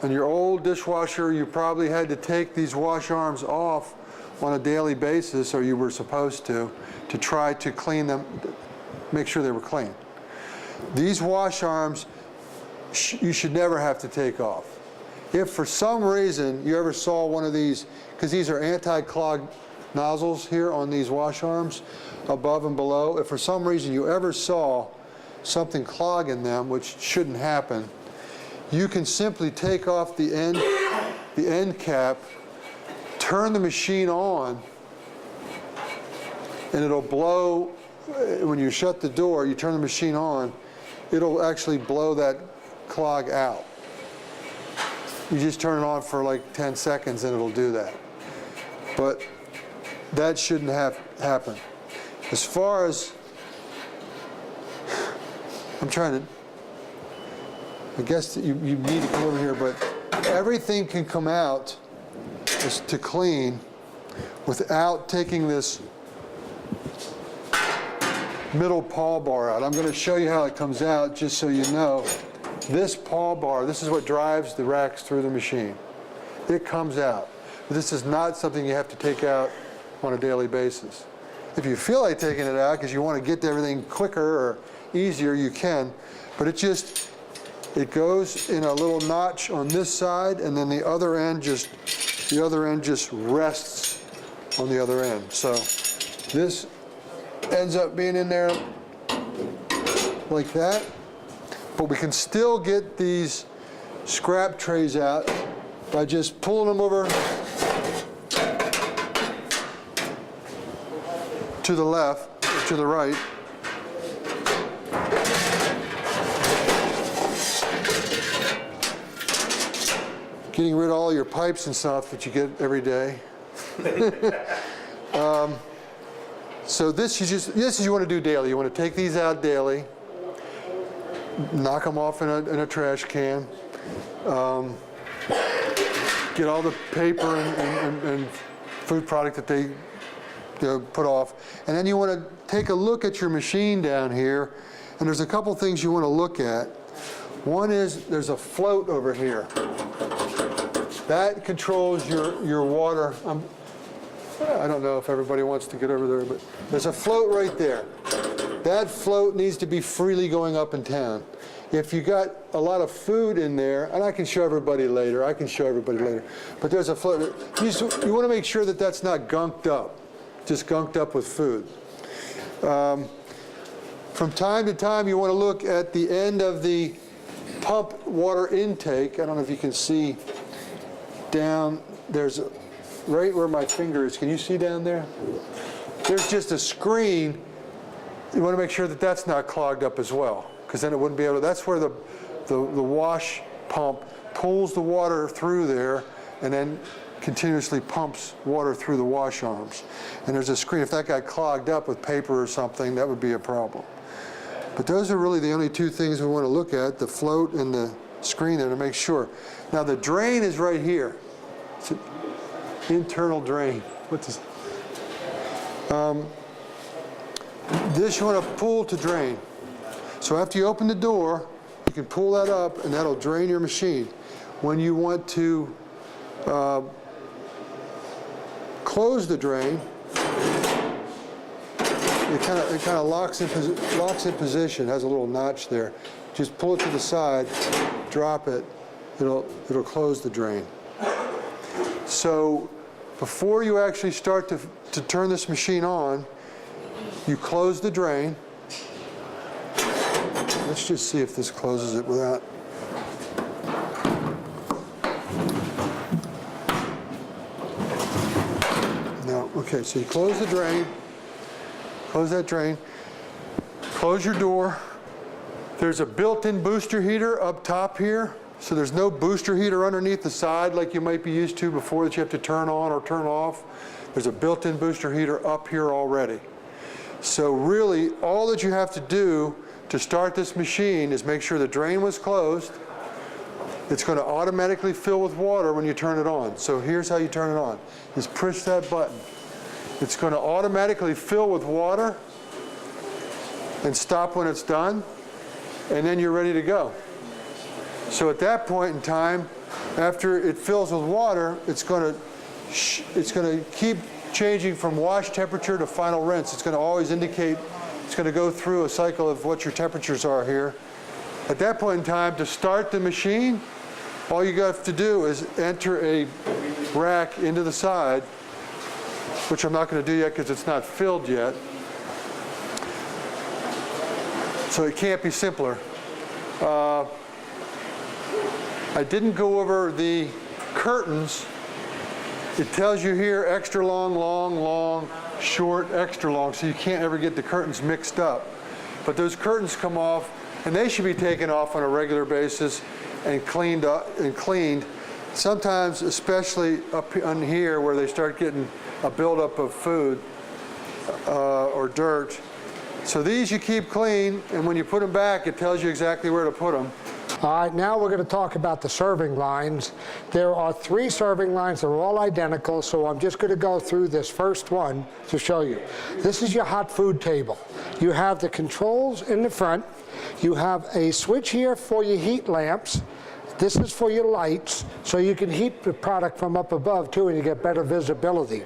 On your old dishwasher, you probably had to take these wash arms off on a daily basis, or you were supposed to try to clean them, make sure they were clean. These wash arms, you should never have to take off. If for some reason you ever saw one of these, because these are anti-clog nozzles here on these wash arms, above and below, if for some reason you ever saw something clog in them, which shouldn't happen, you can simply take off the end cap, turn the machine on, and it'll blow. When you shut the door, you turn the machine on, it'll actually blow that clog out. You just turn it on for like 10 seconds and it'll do that. But that shouldn't have happened. As far as, I'm trying to, I guess that you need to come over here, but everything can come out to clean without taking this middle pawl bar out. I'm going to show you how it comes out just so you know. This pawl bar, this is what drives the racks through the machine. It comes out. But this is not something you have to take out on a daily basis. If you feel like taking it out because you want to get to everything quicker or easier, you can. But it goes in a little notch on this side, and then the other end just rests on the other end. So this ends up being in there like that. But we can still get these scrap trays out by just pulling them over to the left, or to the right. Getting rid of all your pipes and stuff that you get every day. So this is you want to do daily. You want to take these out daily, knock them off in a trash can, get all the paper and food product that they put off, and then you want to take a look at your machine down here, and there's a couple things you want to look at. One is there's a float over here. That controls your water. I don't know if everybody wants to get over there, but there's a float right there. That float needs to be freely going up and down. If you got a lot of food in there, and I can show everybody later, but there's a float. You want to make sure that that's not gunked up, just gunked up with food. From time to time, you want to look at the end of the pump water intake. I don't know if you can see down, there's right where my finger is. Can you see down there? There's just a screen. You want to make sure that that's not clogged up as well, because then it wouldn't be able to. That's where the wash pump pulls the water through there and then continuously pumps water through the wash arms. And there's a screen. If that got clogged up with paper or something, that would be a problem. But those are really the only two things we want to look at, the float and the screen there, to make sure. Now the drain is right here. It's an internal drain. What's this? This you want to pull to drain. So after you open the door, you can pull that up and that'll drain your machine. When you want to close the drain, it kind of locks in position, has a little notch there. Just pull it to the side, drop it, it'll close the drain. So before you actually start to turn this machine on, you close the drain. Let's just see if this closes it without. No, okay, so you close the drain, close that drain, close your door. There's a built-in booster heater up top here, so there's no booster heater underneath the side like you might be used to before that you have to turn on or turn off. There's a built-in booster heater up here already. So really, all that you have to do to start this machine is make sure the drain was closed. It's going to automatically fill with water when you turn it on. So here's how you turn it on. Just push that button. It's going to automatically fill with water and stop when it's done, and then you're ready to go. So at that point in time, after it fills with water, it's going to keep changing from wash temperature to final rinse. It's going to always indicate, it's going to go through a cycle of what your temperatures are here. At that point in time, to start the machine, all you have to do is enter a rack into the side, which I'm not going to do yet because it's not filled yet. So it can't be simpler. I didn't go over the curtains. It tells you here extra long, long, long, short, extra long, so you can't ever get the curtains mixed up. But those curtains come off, and they should be taken off on a regular basis and cleaned up and cleaned. Sometimes, especially up on here where they start getting a buildup of food or dirt. So these you keep clean, and when you put them back, it tells you exactly where to put them. All right, now we're going to talk about the serving lines. There are 3 serving lines. They're all identical, so I'm just going to go through this first one to show you. This is your hot food table. You have the controls in the front. You have a switch here for your heat lamps. This is for your lights, so you can heat the product from up above too, and you get better visibility.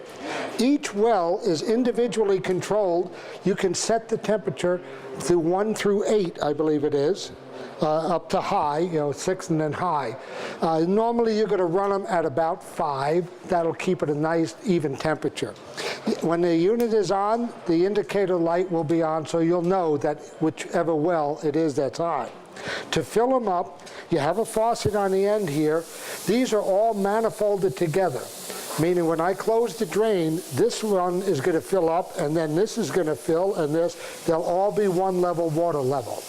Each well is individually controlled. You can set the temperature to 1 through 8, I believe it is. Up to high, 6 and then high. Normally you're going to run them at about 5. That'll keep it a nice even temperature. When the unit is on, the indicator light will be on, so you'll know that whichever well it is that's on. To fill them up, you have a faucet on the end here. These are all manifolded together, meaning when I close the drain, this one is going to fill up, and then this is going to fill, and this. They'll all be one level water level.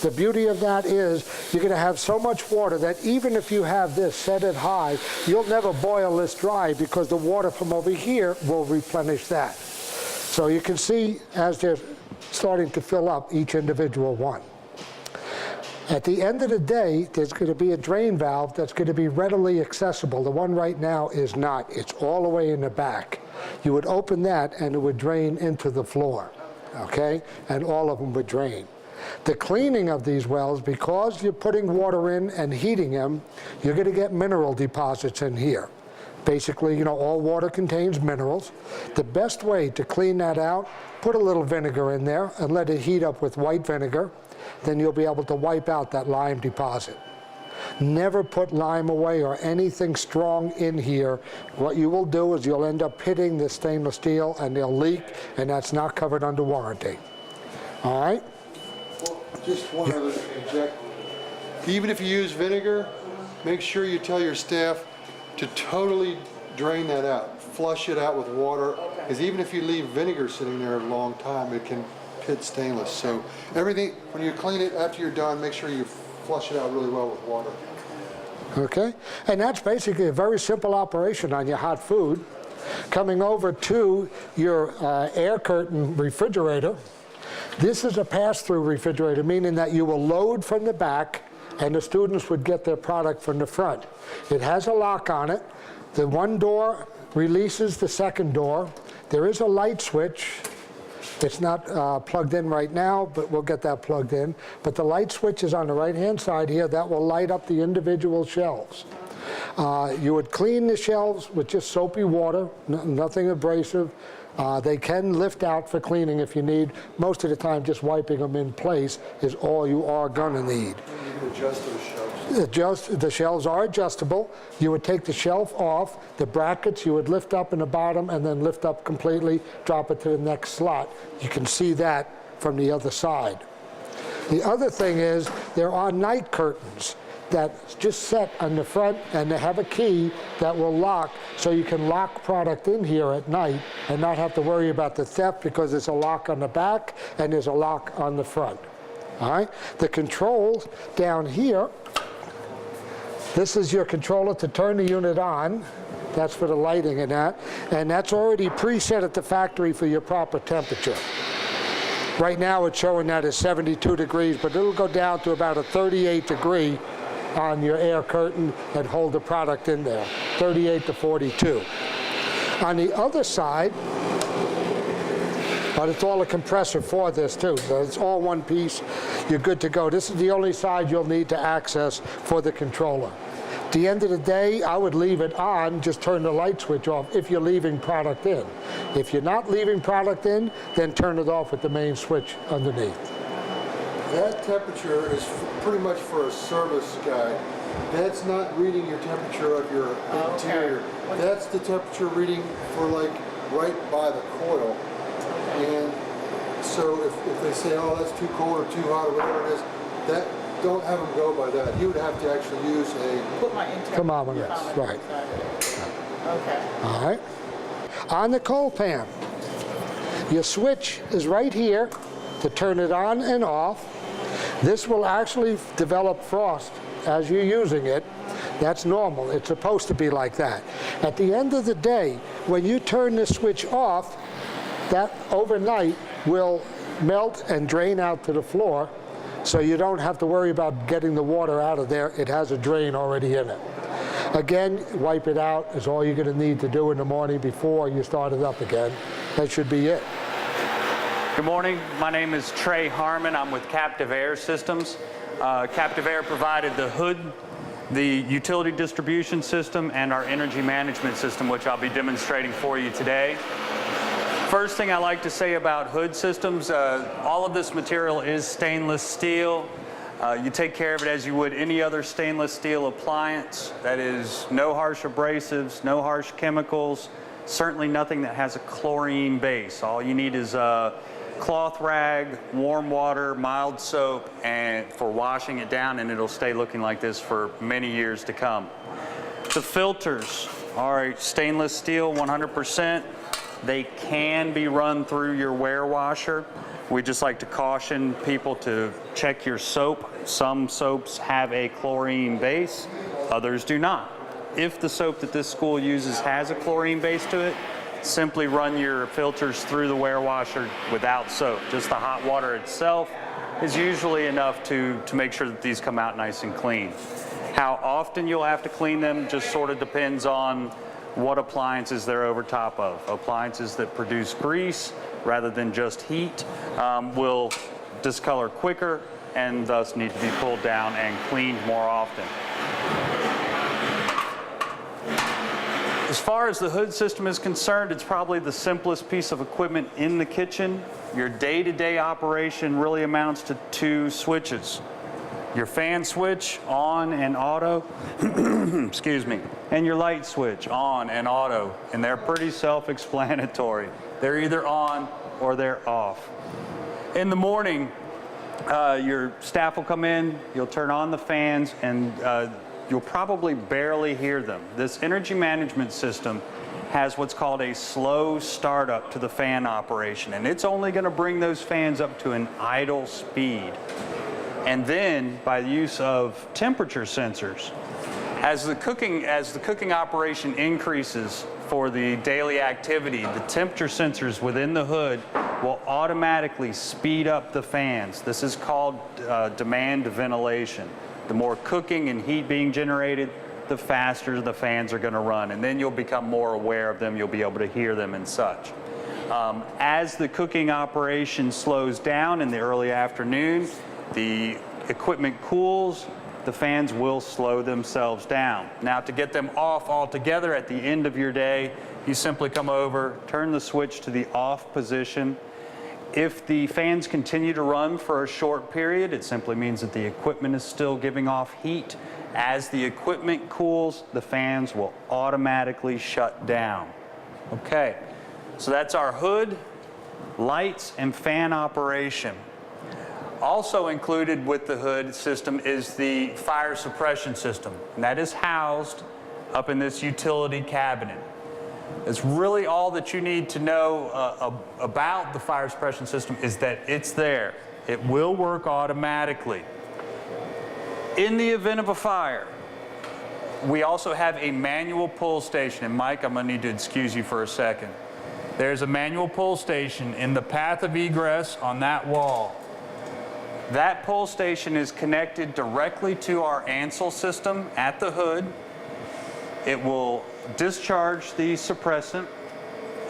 The beauty of that is you're going to have so much water that even if you have this set at high, you'll never boil this dry because the water from over here will replenish that. So you can see as they're starting to fill up each individual one. At the end of the day, there's going to be a drain valve that's going to be readily accessible. The one right now is not. It's all the way in the back. You would open that and it would drain into the floor, okay? And all of them would drain. The cleaning of these wells, because you're putting water in and heating them, you're going to get mineral deposits in here. Basically, all water contains minerals. The best way to clean that out, put a little vinegar in there and let it heat up with white vinegar. Then you'll be able to wipe out that lime deposit. Never put lime away or anything strong in here. What you will do is you'll end up hitting the stainless steel and they'll leak, and that's not covered under warranty. All right? Well, just one other inject. Even if you use vinegar, make sure you tell your staff to totally drain that out. Flush it out with water, because even if you leave vinegar sitting there a long time, it can pit stainless. So everything, when you clean it after you're done, make sure you flush it out really well with water. Okay, and that's basically a very simple operation on your hot food. Coming over to your air curtain refrigerator, this is a pass-through refrigerator, meaning that you will load from the back and the students would get their product from the front. It has a lock on it. The one door releases the second door. There is a light switch. It's not plugged in right now, but we'll get that plugged in. But the light switch is on the right-hand side here. That will light up the individual shelves. You would clean the shelves with just soapy water, nothing abrasive. They can lift out for cleaning if you need. Most of the time, just wiping them in place is all you are going to need. You can adjust those shelves. The shelves are adjustable. You would take the shelf off. The brackets you would lift up in the bottom and then lift up completely, drop it to the next slot. You can see that from the other side. The other thing is there are night curtains that's just set on the front, and they have a key that will lock, so you can lock product in here at night and not have to worry about the theft, because there's a lock on the back and there's a lock on the front. All right? The controls down here, this is your controller to turn the unit on. That's for the lighting and that. And that's already preset at the factory for your proper temperature. Right now it's showing that as 72 degrees, but it'll go down to about a 38 degree on your air curtain and hold the product in there, 38 to 42. On the other side, But it's all a compressor for this too, so it's all one piece. You're good to go. This is the only side you'll need to access for the controller. At the end of the day, I would leave it on, just turn the light switch off if you're leaving product in. If you're not leaving product in, then turn it off with the main switch underneath. That temperature is pretty much for a service guy. That's not reading your temperature of your interior. That's the temperature reading for like right by the coil. And so if they say, oh, that's too cold or too hot or whatever it is, that don't have them go by that. You would have to actually use a Put my internal thermometer, right. inside of it. Okay. All right. On the cold pan, your switch is right here to turn it on and off. This will actually develop frost as you're using it. That's normal. It's supposed to be like that. At the end of the day, when you turn the switch off, that overnight will melt and drain out to the floor, so you don't have to worry about getting the water out of there. It has a drain already in it. Again, wipe it out is all you're going to need to do in the morning before you start it up again. That should be it. Good morning. My name is Trey Harmon. I'm with Captive Air Systems. Captive Air provided the hood, the utility distribution system, and our energy management system, which I'll be demonstrating for you today. First thing I like to say about hood systems, all of this material is stainless steel. You take care of it as you would any other stainless steel appliance. That is, no harsh abrasives, no harsh chemicals, certainly nothing that has a chlorine base. All you need is a cloth rag, warm water, mild soap, and for washing it down, and it'll stay looking like this for many years to come. The filters are stainless steel, 100%. They can be run through your wear washer. We just like to caution people to check your soap. Some soaps have a chlorine base, others do not. If the soap that this school uses has a chlorine base to it, simply run your filters through the wear washer without soap. Just the hot water itself is usually enough to make sure that these come out nice and clean. How often you'll have to clean them just sort of depends on what appliances they're over top of. Appliances that produce grease rather than just heat will discolor quicker and thus need to be pulled down and cleaned more often. As far as the hood system is concerned, it's probably the simplest piece of equipment in the kitchen. Your day-to-day operation really amounts to two switches. Your fan switch, on and auto, excuse me, and your light switch, on and auto, and they're pretty self-explanatory. They're either on or they're off. In the morning, your staff will come in, you'll turn on the fans, and you'll probably barely hear them. This energy management system has what's called a slow startup to the fan operation, and it's only going to bring those fans up to an idle speed. And then, by the use of temperature sensors, as the cooking operation increases for the daily activity, the temperature sensors within the hood will automatically speed up the fans. This is called demand ventilation. The more cooking and heat being generated, the faster the fans are going to run. And then you'll become more aware of them. You'll be able to hear them and such. As the cooking operation slows down in the early afternoon, the equipment cools, the fans will slow themselves down. Now, to get them off altogether at the end of your day, you simply come over, turn the switch to the off position. If the fans continue to run for a short period, it simply means that the equipment is still giving off heat. As the equipment cools, the fans will automatically shut down. Okay, so that's our hood, lights, and fan operation. Also included with the hood system is the fire suppression system, and that is housed up in this utility cabinet. It's really all that you need to know about the fire suppression system is that it's there. It will work automatically. In the event of a fire, we also have a manual pull station, and Mike, I'm going to need to excuse you for a second. There's a manual pull station in the path of egress on that wall. That pull station is connected directly to our Ansel system at the hood. It will discharge the suppressant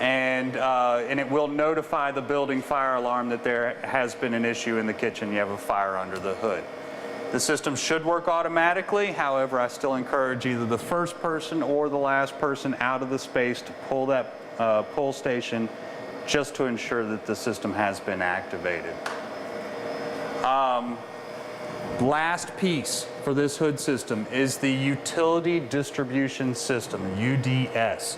and it will notify the building fire alarm that there has been an issue in the kitchen. You have a fire under the hood. The system should work automatically. However, I still encourage either the first person or the last person out of the space to pull that pull station just to ensure that the system has been activated. Last piece for this hood system is the Utility Distribution System, UDS.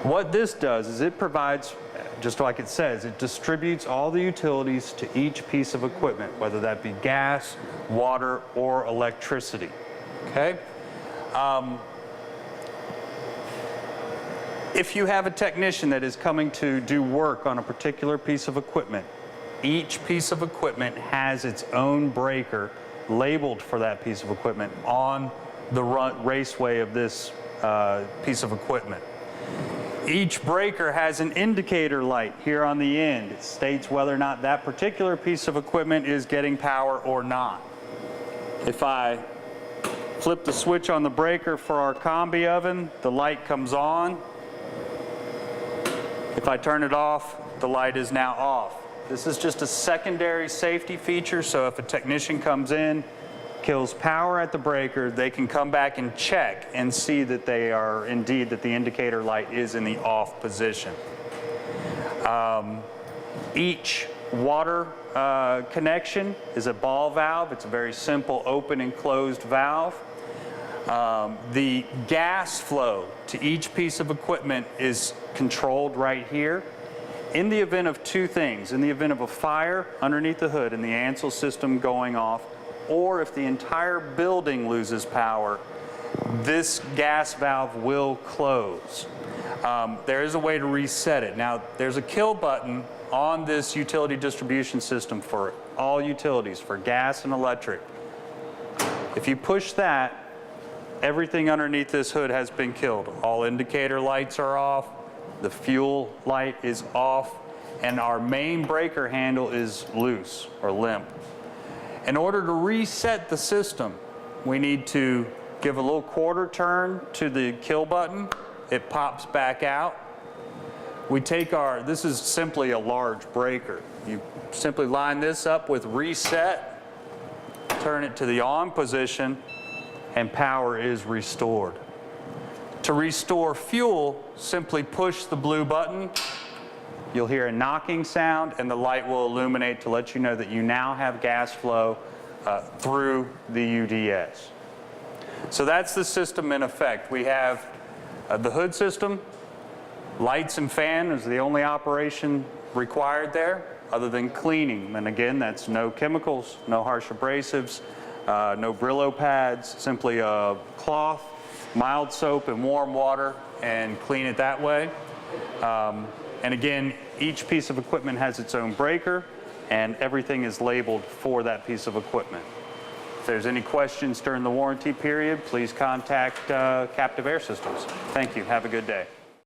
What this does is it provides, just like it says, it distributes all the utilities to each piece of equipment, whether that be gas, water, or electricity. Okay? If you have a technician that is coming to do work on a particular piece of equipment, each piece of equipment has its own breaker labeled for that piece of equipment on the raceway of this piece of equipment. Each breaker has an indicator light here on the end. It states whether or not that particular piece of equipment is getting power or not. If I flip the switch on the breaker for our combi oven, the light comes on. If I turn it off, the light is now off. This is just a secondary safety feature, so if a technician comes in, kills power at the breaker, they can come back and check and see that they are indeed, that the indicator light is in the off position. Each water connection is a ball valve. It's a very simple open and closed valve. The gas flow to each piece of equipment is controlled right here. In the event of two things, in the event of a fire underneath the hood and the Ansel system going off, or if the entire building loses power, this gas valve will close. There is a way to reset it. Now, there's a kill button on this utility distribution system for all utilities, for gas and electric. If you push that, everything underneath this hood has been killed. All indicator lights are off, the fuel light is off, and our main breaker handle is loose or limp. In order to reset the system, we need to give a little quarter turn to the kill button. It pops back out. We take this is simply a large breaker. You simply line this up with reset, turn it to the on position, and power is restored. To restore fuel, simply push the blue button. You'll hear a knocking sound and the light will illuminate to let you know that you now have gas flow through the UDS. So that's the system in effect. We have the hood system. Lights and fan is the only operation required there other than cleaning. And again, that's no chemicals, no harsh abrasives, no Brillo pads, simply a cloth, mild soap and warm water, and clean it that way. And again, each piece of equipment has its own breaker, and everything is labeled for that piece of equipment. If there's any questions during the warranty period, please contact Captive Air Systems. Thank you. Have a good day.